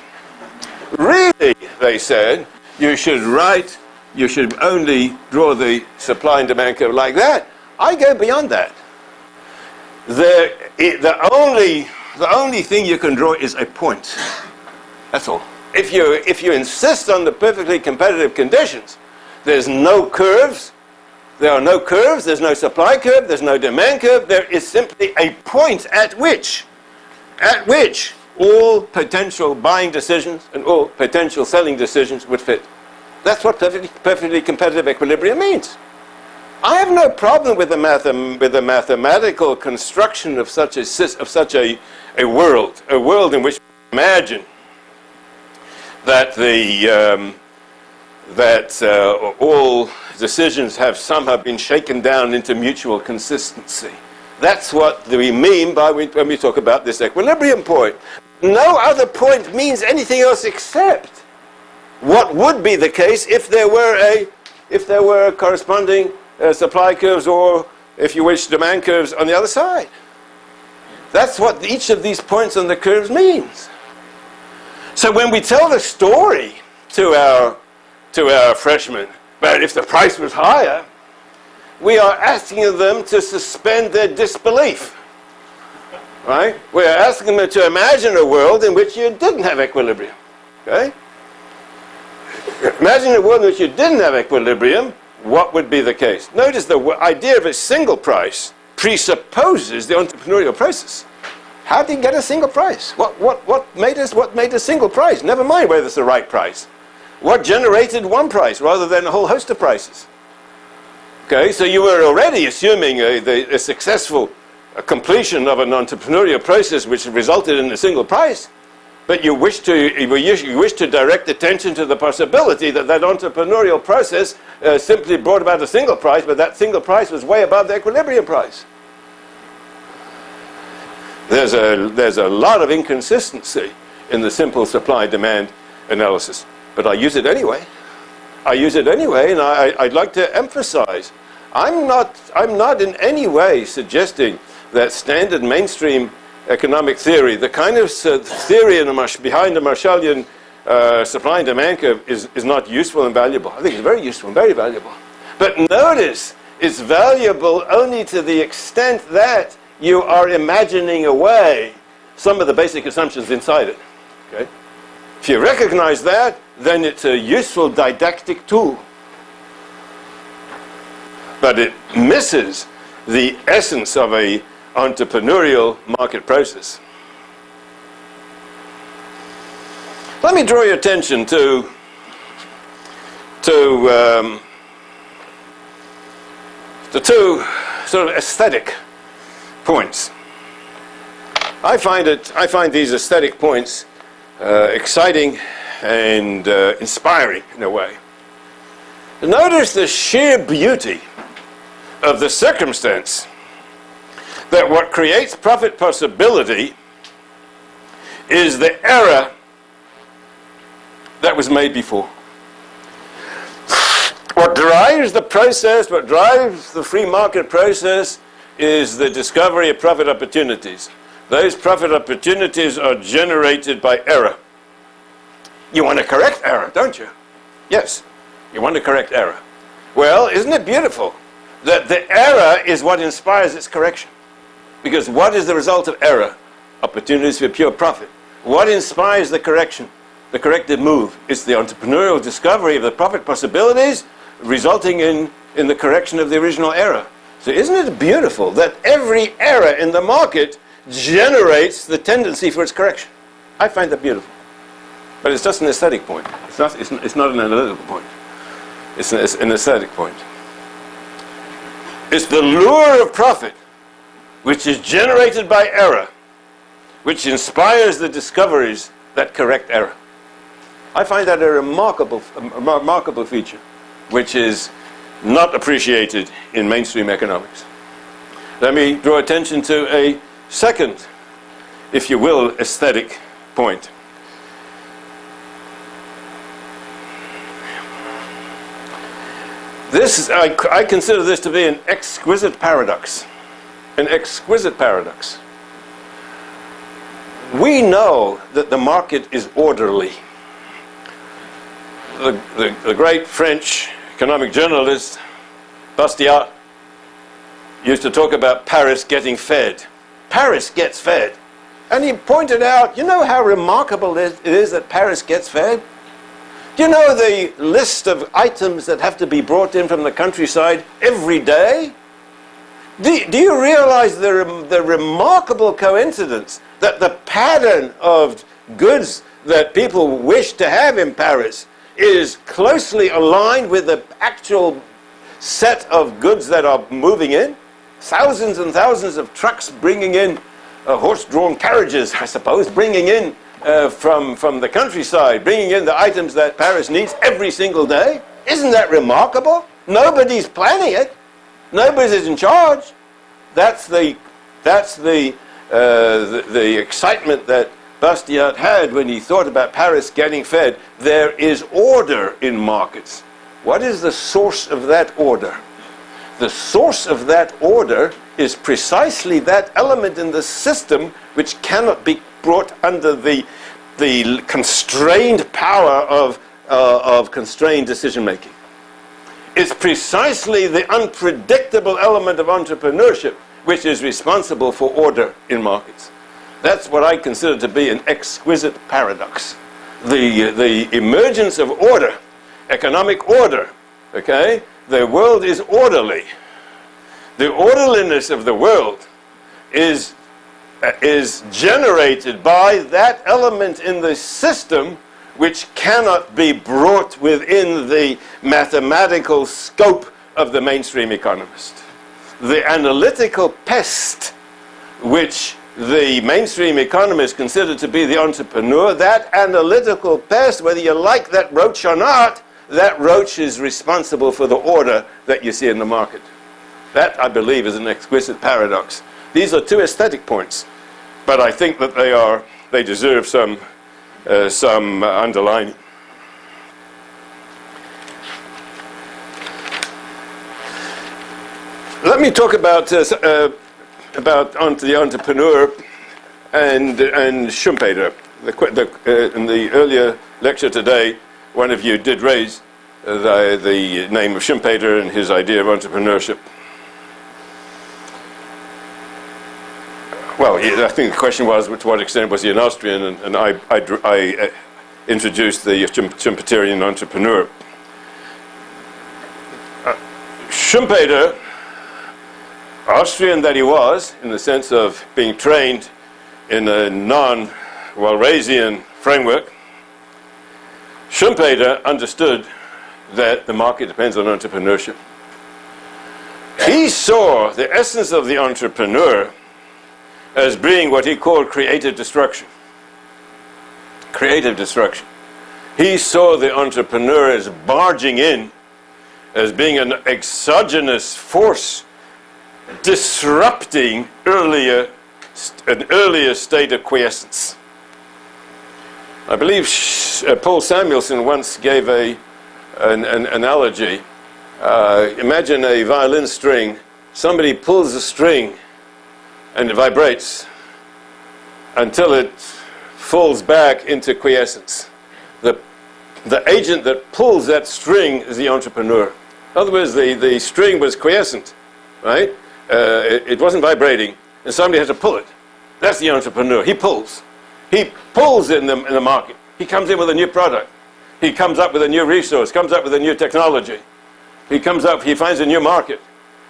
Really, they said, you should only draw the supply and demand curve like that. I go beyond that. The only thing you can draw is a point. That's all. If you insist on the perfectly competitive conditions, there's no curves. There are no curves. There's no supply curve. There's no demand curve. There is simply a point at which all potential buying decisions and all potential selling decisions would fit. That's what perfectly competitive equilibrium means. I have no problem with the mathematical construction of such a world in which we imagine that all decisions have somehow been shaken down into mutual consistency. That's what we mean when we talk about this equilibrium point. No other point means anything else except what would be the case if there were corresponding supply curves, or, if you wish, demand curves on the other side. That's what each of these points on the curves means. So when we tell the story to our freshmen, but if the price was higher, we are asking them to suspend their disbelief. Right? We are asking them to imagine a world in which you didn't have equilibrium. Okay? Imagine a world in which you didn't have equilibrium. What would be the case? Notice the idea of a single price presupposes the entrepreneurial process. How did you get a single price? What made a single price? Never mind whether it's the right price. What generated one price rather than a whole host of prices? Okay, so you were already assuming a successful completion of an entrepreneurial process which resulted in a single price. but you wish to direct attention to the possibility that that entrepreneurial process simply brought about a single price, but that single price was way above the equilibrium price. There's a lot of inconsistency in the simple supply-demand analysis, but I use it anyway. I use it anyway, and I'd like to emphasize, I'm not in any way suggesting that standard mainstream economic theory, the kind of theory behind the Marshallian supply and demand curve is not useful and valuable. I think it's very useful and very valuable. But notice, it's valuable only to the extent that you are imagining away some of the basic assumptions inside it. Okay? If you recognize that, then it's a useful didactic tool. But it misses the essence of an entrepreneurial market process. Let me draw your attention to the two sort of aesthetic points. I find these aesthetic points exciting and inspiring in a way. Notice the sheer beauty of the circumstance that what creates profit possibility is the error that was made before. What drives the process, what drives the free market process, is the discovery of profit opportunities. Those profit opportunities are generated by error. You want to correct error, don't you? Yes, you want to correct error. Well, isn't it beautiful that the error is what inspires its correction? Because what is the result of error? Opportunities for pure profit. What inspires the correction, the corrective move? It's the entrepreneurial discovery of the profit possibilities resulting in the correction of the original error. So isn't it beautiful that every error in the market generates the tendency for its correction? I find that beautiful. But it's just an aesthetic point. It's not an analytical point. It's an aesthetic point. It's the lure of profit, which is generated by error, which inspires the discoveries that correct error. I find that a remarkable feature, which is not appreciated in mainstream economics. Let me draw attention to a second, if you will, aesthetic point. I consider this to be an exquisite paradox. An exquisite paradox. We know that the market is orderly. The great French economic journalist Bastiat used to talk about Paris getting fed. Paris gets fed. And he pointed out, you know how remarkable it is that Paris gets fed? Do you know the list of items that have to be brought in from the countryside every day? Do you realize the remarkable coincidence that the pattern of goods that people wish to have in Paris is closely aligned with the actual set of goods that are moving in? Thousands and thousands of trucks bringing in horse-drawn carriages, I suppose, bringing in from the countryside, bringing in the items that Paris needs every single day. Isn't that remarkable? Nobody's planning it. Nobody's in charge. That's the excitement that Bastiat had when he thought about Paris getting fed. There is order in markets. What is the source of that order? The source of that order is precisely that element in the system which cannot be brought under the constrained power of constrained decision making. It's precisely the unpredictable element of entrepreneurship which is responsible for order in markets. That's what I consider to be an exquisite paradox. The emergence of order, economic order, okay? The world is orderly. The orderliness of the world is generated by that element in the system which cannot be brought within the mathematical scope of the mainstream economist. The analytical pest which the mainstream economists consider to be the entrepreneur, that analytical pest, whether you like that roach or not, that roach is responsible for the order that you see in the market. That, I believe, is an exquisite paradox. These are two aesthetic points, but I think that they deserve some underlining. Let me talk about the entrepreneur and Schumpeter. In the earlier lecture today, one of you did raise the name of Schumpeter and his idea of entrepreneurship. Well, I think the question was, to what extent was he an Austrian, and I introduced the Schumpeterian entrepreneur. Schumpeter, Austrian that he was, in the sense of being trained in a non-Walrasian framework, Schumpeter understood that the market depends on entrepreneurship. He saw the essence of the entrepreneur as being what he called creative destruction. Creative destruction. He saw the entrepreneur as barging in, as being an exogenous force disrupting an earlier state of quiescence. I believe Paul Samuelson once gave an analogy. Imagine a violin string. Somebody pulls the string and it vibrates until it falls back into quiescence. The agent that pulls that string is the entrepreneur. In other words, the string was quiescent, right? It wasn't vibrating, and somebody had to pull it. That's the entrepreneur. He pulls. He pulls in the market. He comes in with a new product. He comes up with a new resource, comes up with a new technology. He finds a new market.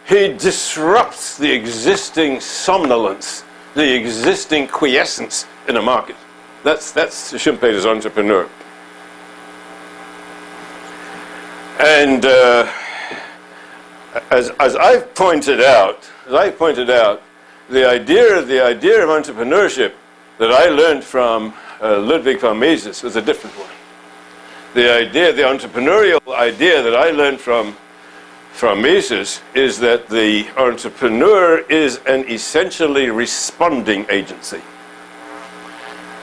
He disrupts the existing somnolence, the existing quiescence in a market. That's Schumpeter's entrepreneur. And as I've pointed out, the idea of entrepreneurship that I learned from Ludwig von Mises was a different one. The entrepreneurial idea that I learned from Mises is that the entrepreneur is an essentially responding agency.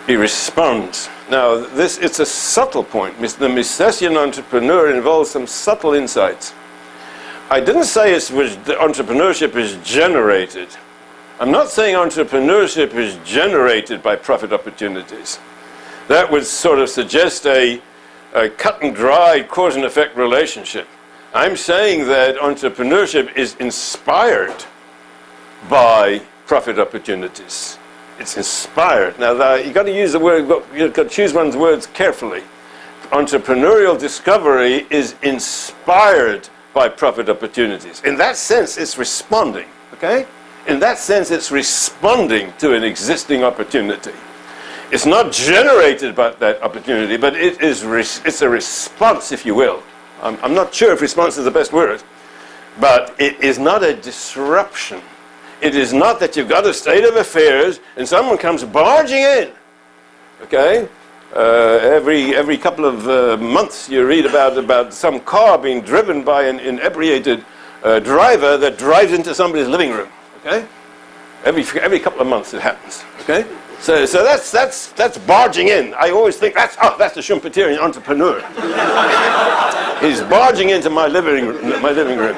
He responds. Now, it's a subtle point. The Misesian entrepreneur involves some subtle insights. I didn't say entrepreneurship is generated. I'm not saying entrepreneurship is generated by profit opportunities. That would sort of suggest a cut and dry cause and effect relationship. I'm saying that entrepreneurship is inspired by profit opportunities. It's inspired. Now, you've got to use the word, you've got to choose one's words carefully. Entrepreneurial discovery is inspired by profit opportunities. In that sense, it's responding, okay? In that sense, it's responding to an existing opportunity. It's not generated by that opportunity, but it's a response, if you will. I'm not sure if response is the best word, but it is not a disruption. It is not that you've got a state of affairs and someone comes barging in, okay? Every couple of months you read about some car being driven by an inebriated driver that drives into somebody's living room, okay? Every couple of months it happens, okay? So that's barging in. I always think that's the Schumpeterian entrepreneur. He's barging into my living room.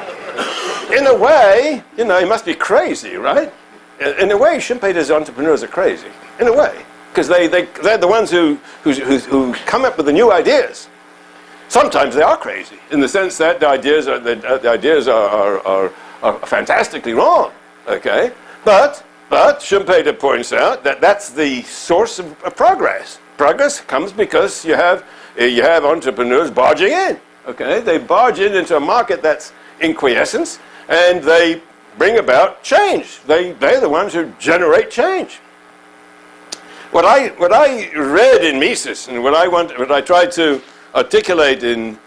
In a way, he must be crazy, right? In a way, Schumpeter's entrepreneurs are crazy. In a way, because they're the ones who come up with the new ideas. Sometimes they are crazy in the sense that the ideas are fantastically wrong. Okay, but Schumpeter points out that that's the source of progress. Progress comes because you have entrepreneurs barging in. Okay, they barge into a market that's in quiescence, and they bring about change. They're the ones who generate change. What I read in Mises, and what I tried to articulate in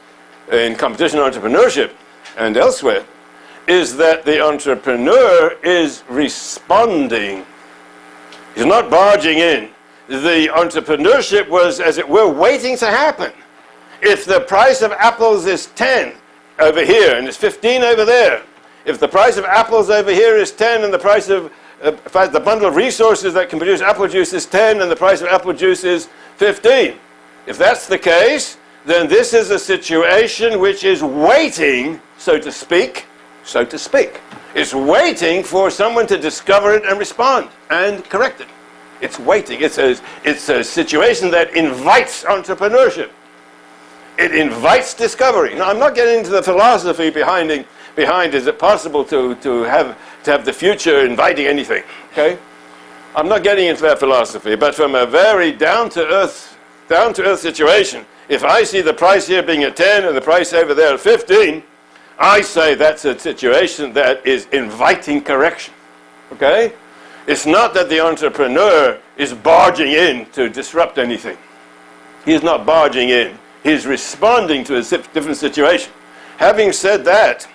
competition entrepreneurship and elsewhere, is that the entrepreneur is responding He's not barging in. The entrepreneurship was, as it were, waiting to happen. If the price of apples is 10 over here and it's 15 over there, if the price of apples over here is 10 and the price of the bundle of resources that can produce apple juice is 10 and the price of apple juice is 15. If that's the case, then this is a situation which is waiting, so to speak. It's waiting for someone to discover it and respond and correct it. It's waiting. It's a situation that invites entrepreneurship. It invites discovery. Now, I'm not getting into the philosophy behind is it possible to have the future inviting anything, okay? I'm not getting into that philosophy, but from a very down-to-earth situation, if I see the price here being at 10 and the price over there at 15, I say that's a situation that is inviting correction, okay? It's not that the entrepreneur is barging in to disrupt anything. He's not barging in. He's responding to a different situation. Having said that,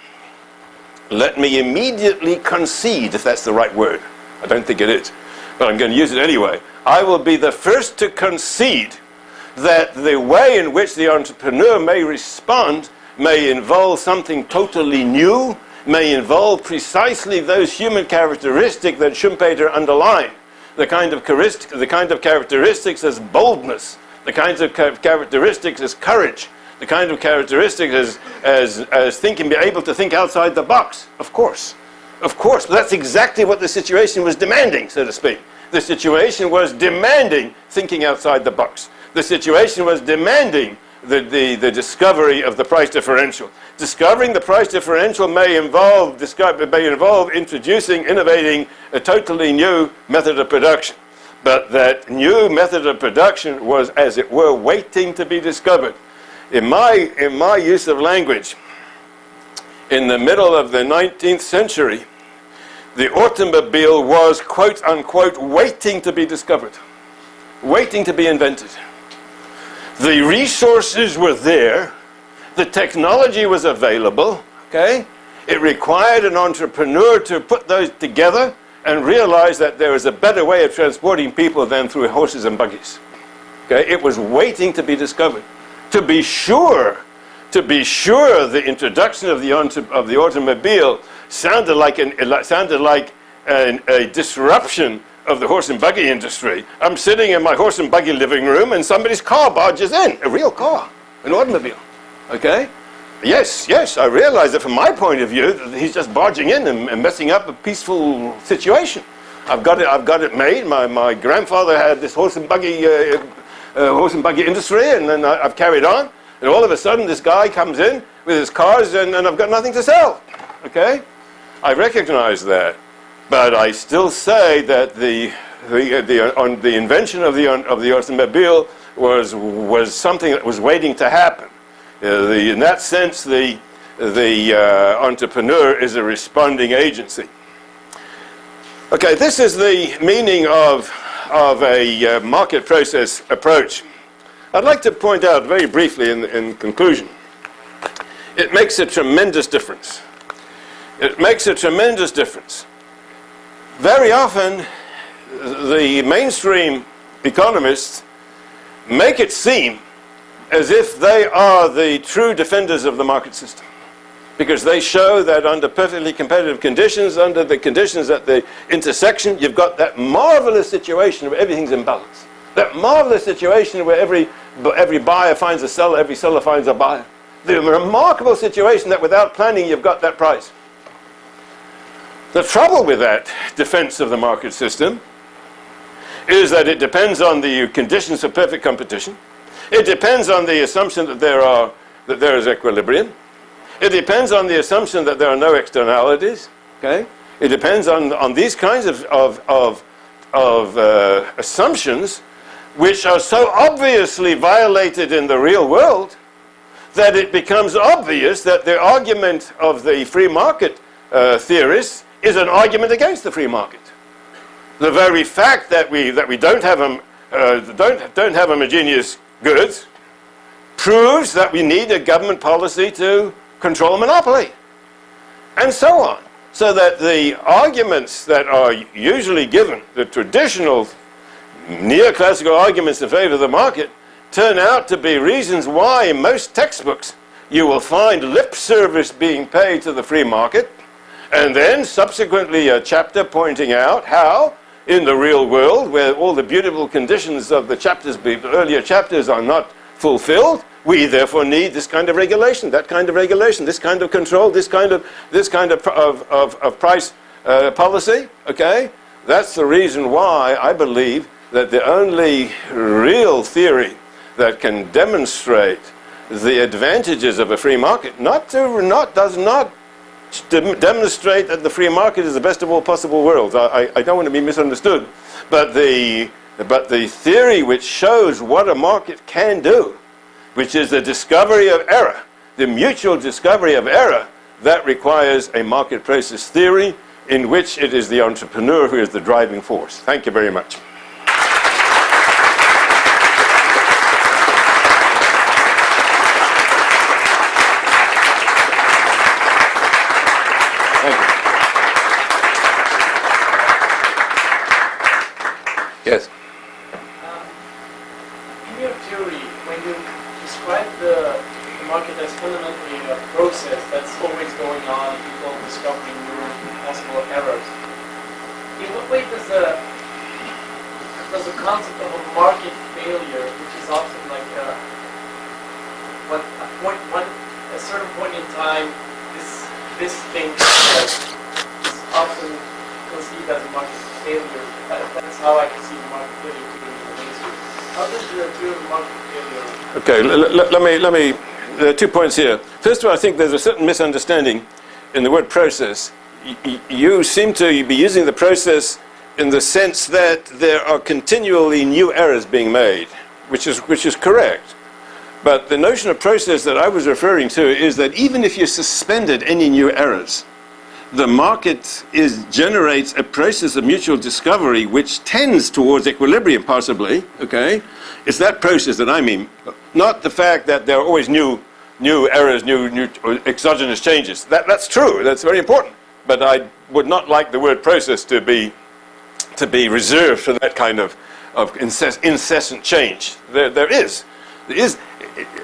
let me immediately concede, if that's the right word. I don't think it is, but I'm going to use it anyway. I will be the first to concede that the way in which the entrepreneur may respond may involve something totally new, may involve precisely those human characteristics that Schumpeter underlined. The kind of characteristics as boldness, the kinds of characteristics as courage, the kind of characteristics as thinking, be able to think outside the box. Of course. But that's exactly what the situation was demanding, so to speak. The situation was demanding thinking outside the box. The situation was demanding the discovery of the price differential. Discovering the price differential may involve introducing, innovating a totally new method of production. But that new method of production was, as it were, waiting to be discovered. In my use of language, in the middle of the 19th century, the automobile was, quote unquote, waiting to be discovered, waiting to be invented. The resources were there, the technology was available, okay? It required an entrepreneur to put those together and realize that there is a better way of transporting people than through horses and buggies. Okay? It was waiting to be discovered. To be sure, the introduction of the automobile sounded like a disruption of the horse and buggy industry. I'm sitting in my horse and buggy living room and somebody's car barges in, a real car, an automobile, okay? Yes, I realize that from my point of view, he's just barging in and messing up a peaceful situation. I've got it made. My grandfather had this horse and buggy industry, and then I've carried on. And all of a sudden, this guy comes in with his cars, and I've got nothing to sell. Okay, I recognize that, but I still say that the invention of the automobile was something that was waiting to happen. In that sense, the entrepreneur is a responding agency. Okay, this is the meaning of a market process approach. I'd like to point out very briefly in conclusion, it makes a tremendous difference. It makes a tremendous difference. Very often, the mainstream economists make it seem as if they are the true defenders of the market system, because they show that under perfectly competitive conditions, under the conditions at the intersection, you've got that marvelous situation where everything's in balance. That marvelous situation where every buyer finds a seller, every seller finds a buyer. The remarkable situation that without planning you've got that price. The trouble with that defense of the market system is that it depends on the conditions of perfect competition. It depends on the assumption that there is equilibrium. It depends on the assumption that there are no externalities. Okay? It depends on these kinds of assumptions, which are so obviously violated in the real world that it becomes obvious that the argument of the free market theorists is an argument against the free market. The very fact that we don't have homogeneous goods proves that we need a government policy to control monopoly, and so on. So that the arguments that are usually given, the traditional neoclassical arguments in favor of the market, turn out to be reasons why in most textbooks you will find lip service being paid to the free market, and then subsequently a chapter pointing out how in the real world, where all the beautiful conditions of the chapters, the earlier chapters, are not fulfilled, we therefore need this kind of regulation, that kind of regulation, this kind of control, this kind of price policy. Okay, that's the reason why I believe that the only real theory that can demonstrate the advantages of a free market does not demonstrate that the free market is the best of all possible worlds. I don't want to be misunderstood, but the theory which shows what a market can do, which is the discovery of error, the mutual discovery of error, that requires a market process theory in which it is the entrepreneur who is the driving force. Thank you very much. Yes. In your theory, when you describe the market as fundamentally a process that's always going on, people discovering new possible errors, in what way does the concept of a market failure, which is often like a certain point in time, this thing is often conceived as a market failure. That's how I can see the market failure to be in the mainstream. How does your theory of market failure? Okay, let me. There are 2 points here. First of all, I think there's a certain misunderstanding in the word process. You seem to be using the process in the sense that there are continually new errors being made, which is correct. But the notion of process that I was referring to is that even if you suspended any new errors, the market generates a process of mutual discovery which tends towards equilibrium, possibly. Okay, it's that process that I mean, not the fact that there are always new errors, new exogenous changes. That's true. That's very important. But I would not like the word process to be reserved for that kind of incessant change. There is.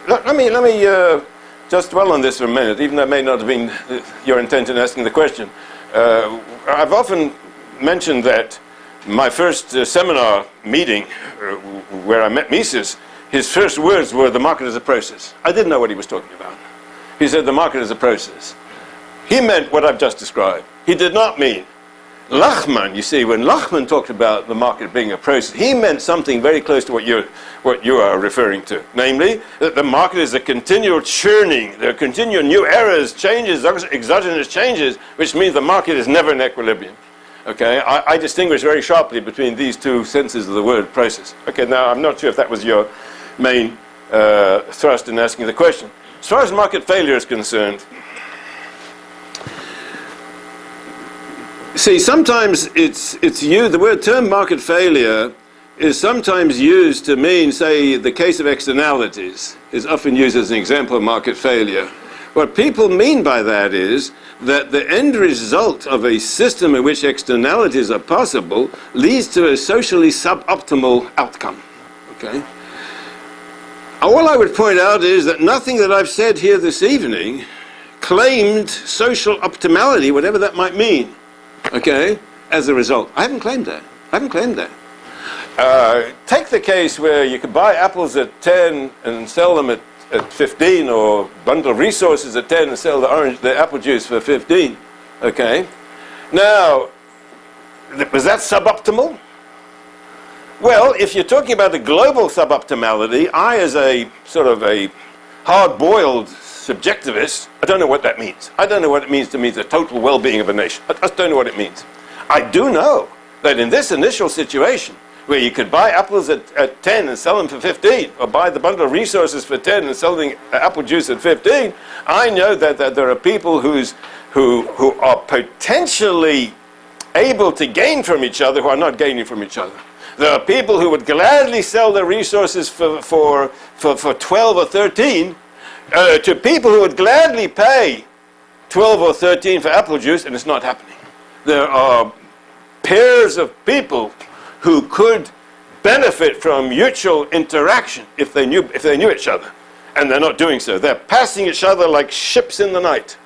Let me just dwell on this for a minute, even though it may not have been your intent in asking the question. I've often mentioned that my first seminar meeting where I met Mises, his first words were, "The market is a process." I didn't know what he was talking about. He said, "The market is a process." He meant what I've just described. He did not mean Lachman. You see, when Lachman talked about the market being a process, he meant something very close to what you are referring to, namely that the market is a continual churning, there are continual new errors, changes, exogenous changes, which means the market is never in equilibrium. Okay, I distinguish very sharply between these two senses of the word process. Okay, now I'm not sure if that was your main thrust in asking the question. As far as market failure is concerned, see, sometimes the term market failure is sometimes used to mean, say, the case of externalities is often used as an example of market failure. What people mean by that is that the end result of a system in which externalities are possible leads to a socially suboptimal outcome. Okay? All I would point out is that nothing that I've said here this evening claimed social optimality, whatever that might mean. Okay, as a result. I haven't claimed that. Take the case where you could buy apples at 10 and sell them at 15, or bundle of resources at 10 and sell the apple juice for 15. Okay. Now, was that suboptimal? Well, if you're talking about the global suboptimality, I, as a sort of a hard-boiled subjectivist, I don't know what that means. I don't know what it means to me, the total well-being of a nation. I just don't know what it means. I do know that in this initial situation, where you could buy apples at 10 and sell them for 15, or buy the bundle of resources for 10 and sell the apple juice at 15, I know that there are people who are potentially able to gain from each other who are not gaining from each other. There are people who would gladly sell their resources for 12 or 13, to people who would gladly pay 12 or 13 for apple juice, and it's not happening. There are pairs of people who could benefit from mutual interaction if they knew each other, and they're not doing so. They're passing each other like ships in the night.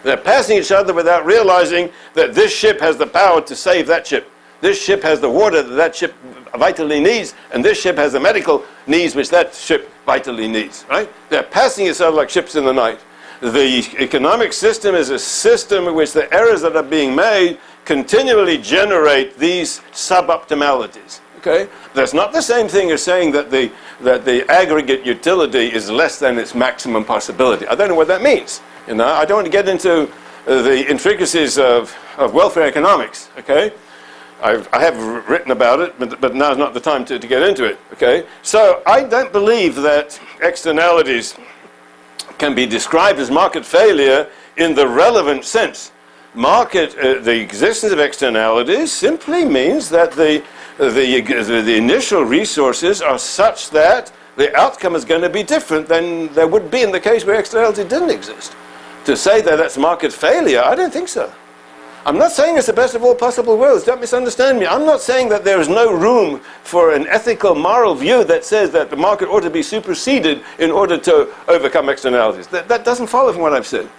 They're passing each other without realizing that this ship has the power to save that ship. This ship has the water that that ship vitally needs, and this ship has the medical needs which that ship vitally needs, right? They're passing each other like ships in the night. The economic system is a system in which the errors that are being made continually generate these suboptimalities, okay? That's not the same thing as saying that the aggregate utility is less than its maximum possibility. I don't know what that means. You know, I don't want to get into the intricacies of welfare economics, okay? I have written about it, but now's not the time to get into it, okay? So I don't believe that externalities can be described as market failure in the relevant sense. The existence of externalities simply means that the initial resources are such that the outcome is going to be different than there would be in the case where externality didn't exist. To say that that's market failure, I don't think so. I'm not saying it's the best of all possible worlds. Don't misunderstand me. I'm not saying that there is no room for an ethical, moral view that says that the market ought to be superseded in order to overcome externalities. That doesn't follow from what I've said.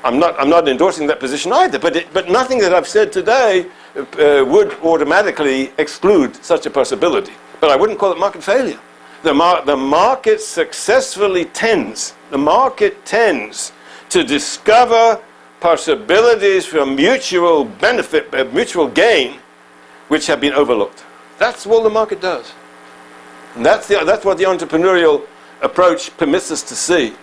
I'm not endorsing that position either. But nothing that I've said today would automatically exclude such a possibility. But I wouldn't call it market failure. The market successfully tends. The market tends to discover possibilities for mutual benefit, mutual gain, which have been overlooked. That's all the market does. And that's what the entrepreneurial approach permits us to see.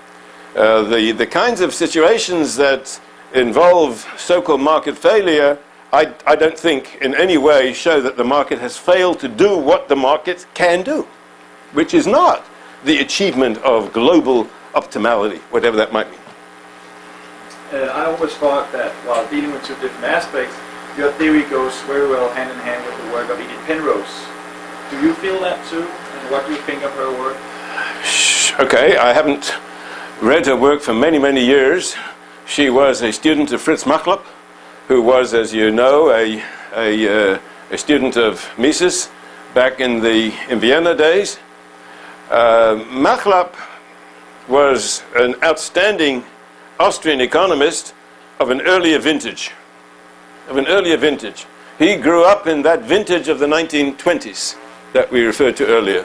The kinds of situations that involve so-called market failure, I don't think in any way show that the market has failed to do what the market can do, which is not the achievement of global optimality, whatever that might mean. I always thought that while dealing with two different aspects, your theory goes very well hand in hand with the work of Edith Penrose. Do you feel that too? And what do you think of her work? Okay, I haven't read her work for many, many years. She was a student of Fritz Machlup, who was, as you know, a student of Mises back in Vienna days. Machlup was an outstanding Austrian economist of an earlier vintage. He grew up in that vintage of the 1920s that we referred to earlier.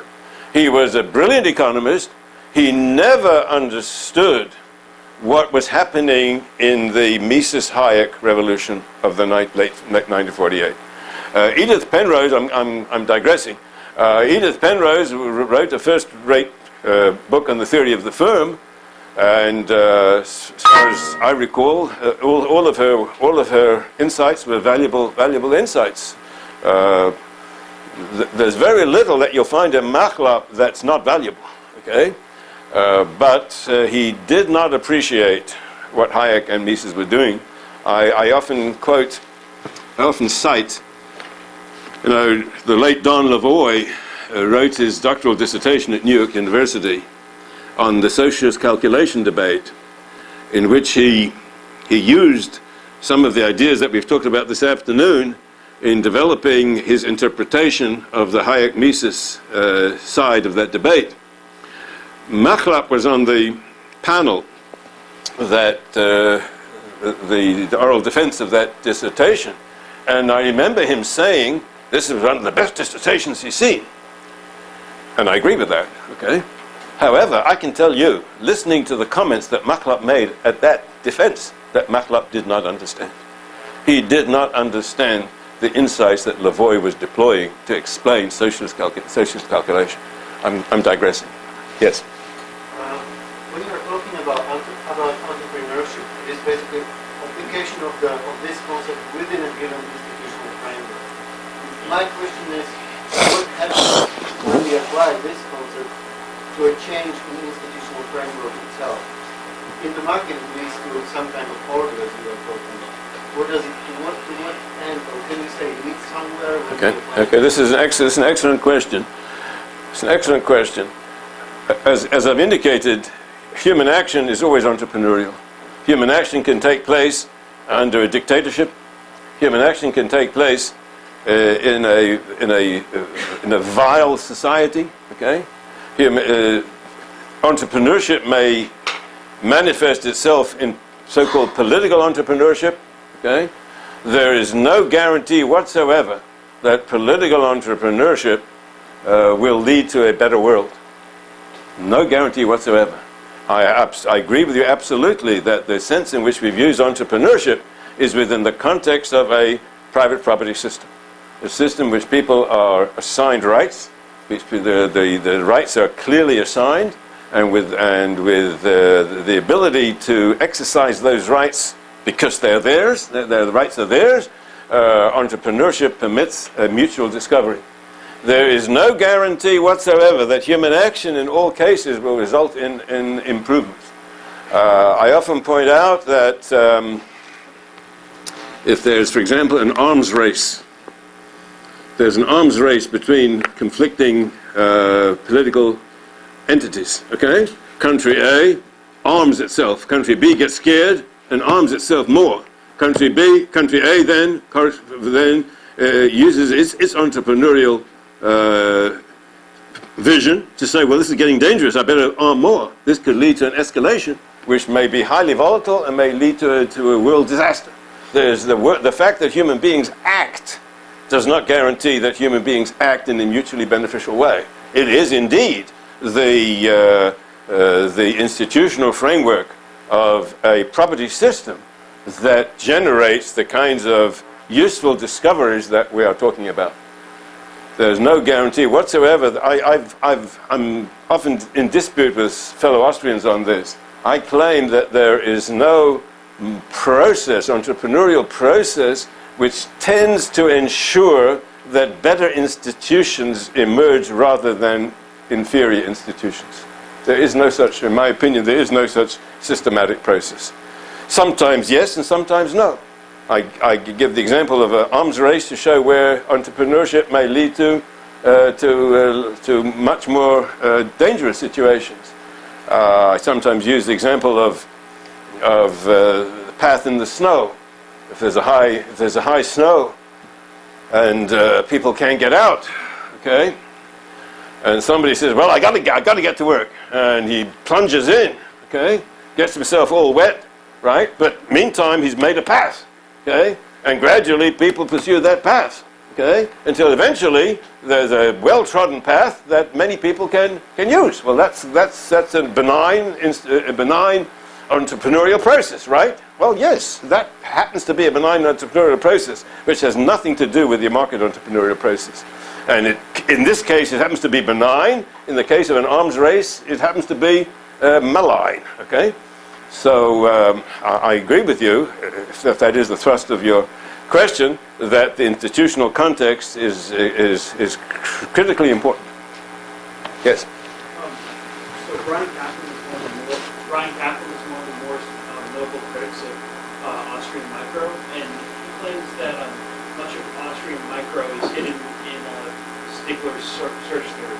He was a brilliant economist. He never understood what was happening in the Mises-Hayek revolution of the late 1948. Edith Penrose, I'm digressing. Edith Penrose wrote a first-rate book on the theory of the firm. And as far as I recall, all of her insights were valuable insights. There's very little that you'll find in Machlup that's not valuable. Okay, but he did not appreciate what Hayek and Mises were doing. I often cite, the late Don Lavoie wrote his doctoral dissertation at New York University on the socialist calculation debate, in which he used some of the ideas that we've talked about this afternoon in developing his interpretation of the Hayek-Mises side of that debate. Machlup was on the panel that the oral defense of that dissertation, and I remember him saying, this is one of the best dissertations he's seen. And I agree with that, okay? However, I can tell you, listening to the comments that Machlup made at that defense, that Machlup did not understand. He did not understand the insights that Lavoie was deploying to explain socialist calculation. I'm digressing. Yes? When you're talking about entrepreneurship, it is basically application of this concept within a given institutional framework. My question is, what happens when we apply this concept to a change in the institutional framework itself? In the market, it leads to some kind of order, as you are talking about. What does it, to what end, or can you say it leads somewhere? Okay. This is an excellent question. It's an excellent question. As I've indicated, human action is always entrepreneurial. Human action can take place under a dictatorship. Human action can take place in a vile society. Okay, entrepreneurship may manifest itself in so-called political entrepreneurship. Okay, there is no guarantee whatsoever that political entrepreneurship will lead to a better world. No guarantee whatsoever. I agree with you absolutely that the sense in which we've used entrepreneurship is within the context of a private property system. A system in which people are assigned rights, which the rights are clearly assigned, and with the ability to exercise those rights because they're theirs, the rights are theirs. Entrepreneurship permits a mutual discovery. There is no guarantee whatsoever that human action in all cases will result in improvements. I often point out that if there's, for example, an arms race, there's an arms race between conflicting political entities, okay? Country A arms itself. Country B gets scared and arms itself more. Country A then uses its entrepreneurial vision to say, well, this is getting dangerous, I better arm more. This could lead to an escalation, which may be highly volatile and may lead to a world disaster. There's the fact that human beings act does not guarantee that human beings act in a mutually beneficial way. It is indeed the institutional framework of a property system that generates the kinds of useful discoveries that we are talking about. There's no guarantee whatsoever. I'm often in dispute with fellow Austrians on this. I claim that there is no entrepreneurial process, which tends to ensure that better institutions emerge rather than inferior institutions. There is no such, in my opinion, there is no such systematic process. Sometimes yes, and sometimes no. I give the example of an arms race to show where entrepreneurship may lead to much more dangerous situations. I sometimes use the example of the path in the snow. If there's a high snow and people can't get out, okay, and somebody says, "Well, I got to get to work," and he plunges in, okay, gets himself all wet, right? But meantime, he's made a path. Okay? And gradually people pursue that path, okay? Until eventually there's a well-trodden path that many people can use. Well, that's a benign entrepreneurial process, right? Well, yes, that happens to be a benign entrepreneurial process, which has nothing to do with the market entrepreneurial process. And in this case, it happens to be benign. In the case of an arms race, it happens to be malign, okay? So I agree with you, if that is the thrust of your question, that the institutional context is critically important. Yes? So Brian Kaplan is one of the more notable critics of Austrian micro, and he claims that much of Austrian micro is hidden in Stigler's search theory.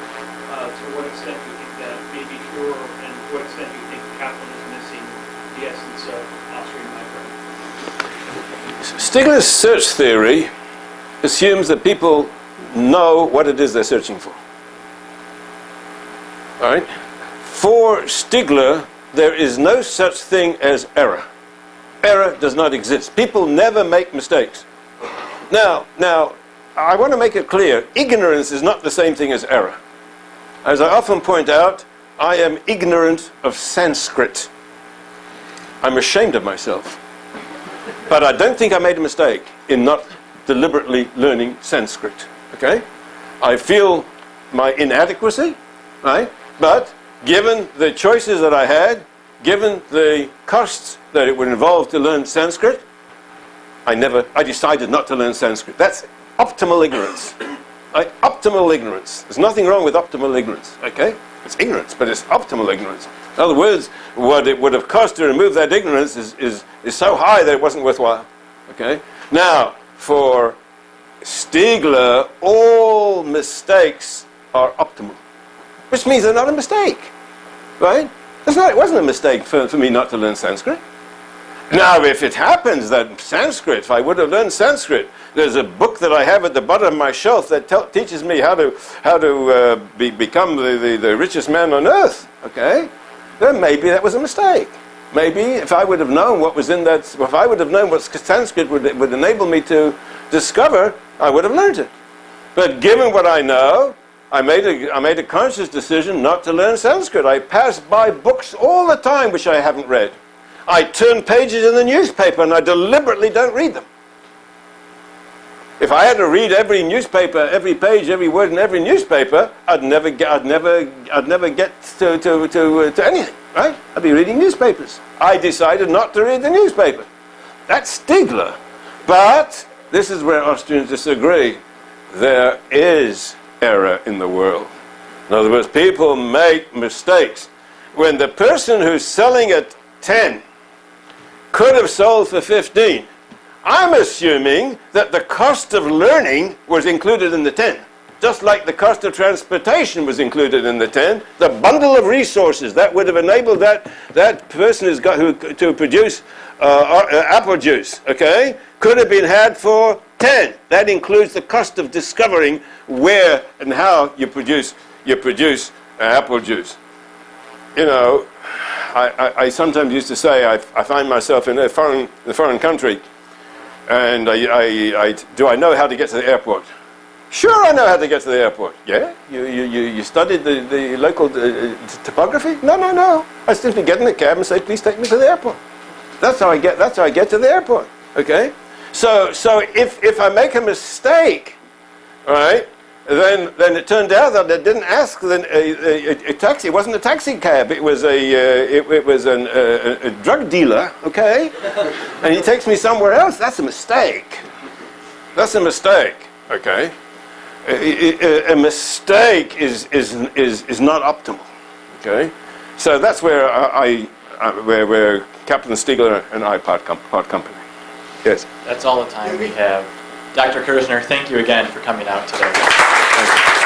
To what extent do you think that may be true, and to what extent do you think Kaplan is missing the essence of Austrian micro? Stigler's search theory assumes that people know what it is they're searching for. All right? For Stigler, there is no such thing as error. Error does not exist. People never make mistakes. Now, I want to make it clear, ignorance is not the same thing as error. As I often point out, I am ignorant of Sanskrit. I'm ashamed of myself. But I don't think I made a mistake in not deliberately learning Sanskrit. Okay? I feel my inadequacy, right? But given the choices that I had, given the costs that it would involve to learn Sanskrit, I decided not to learn Sanskrit. That's optimal ignorance. Right? Optimal ignorance. There's nothing wrong with optimal ignorance. Okay? It's ignorance, but it's optimal ignorance. In other words, what it would have cost to remove that ignorance is so high that it wasn't worthwhile. Okay? Now, for Stigler, all mistakes are optimal, which means they're not a mistake. Right? It wasn't a mistake for me not to learn Sanskrit. Now, if it happens that Sanskrit, if I would have learned Sanskrit, there's a book that I have at the bottom of my shelf that teaches me how to become the richest man on earth. Okay, then maybe that was a mistake. Maybe if I would have known what was in that, if I would have known what Sanskrit would enable me to discover, I would have learned it. But given what I know, I made a conscious decision not to learn Sanskrit. I pass by books all the time which I haven't read. I turn pages in the newspaper and I deliberately don't read them. If I had to read every newspaper, every page, every word in every newspaper, I'd never get to anything, right? I'd be reading newspapers. I decided not to read the newspaper. That's Stigler. But this is where Austrians disagree. There is error in the world. In other words, people make mistakes. When the person who's selling at 10 could have sold for 15, I'm assuming that the cost of learning was included in the 10. Just like the cost of transportation was included in the 10, the bundle of resources that would have enabled that person to produce apple juice, okay, could have been had for 10. That includes the cost of discovering where and how you produce apple juice. You know, I sometimes used to say I find myself in a foreign country, and do I know how to get to the airport? Sure, I know how to get to the airport. Yeah? You studied the local topography? No. I simply get in the cab and say, please take me to the airport. That's how I get to the airport. Okay? So if I make a mistake, all right, then it turned out that I didn't ask a taxi. It wasn't a taxi cab. It was a drug dealer. Okay, and he takes me somewhere else. That's a mistake. That's a mistake. Okay, a mistake is not optimal. Okay, so that's where where Captain Stigler and I part company. Yes. That's all the time we have. Dr. Kirzner, thank you again for coming out today. Thank you.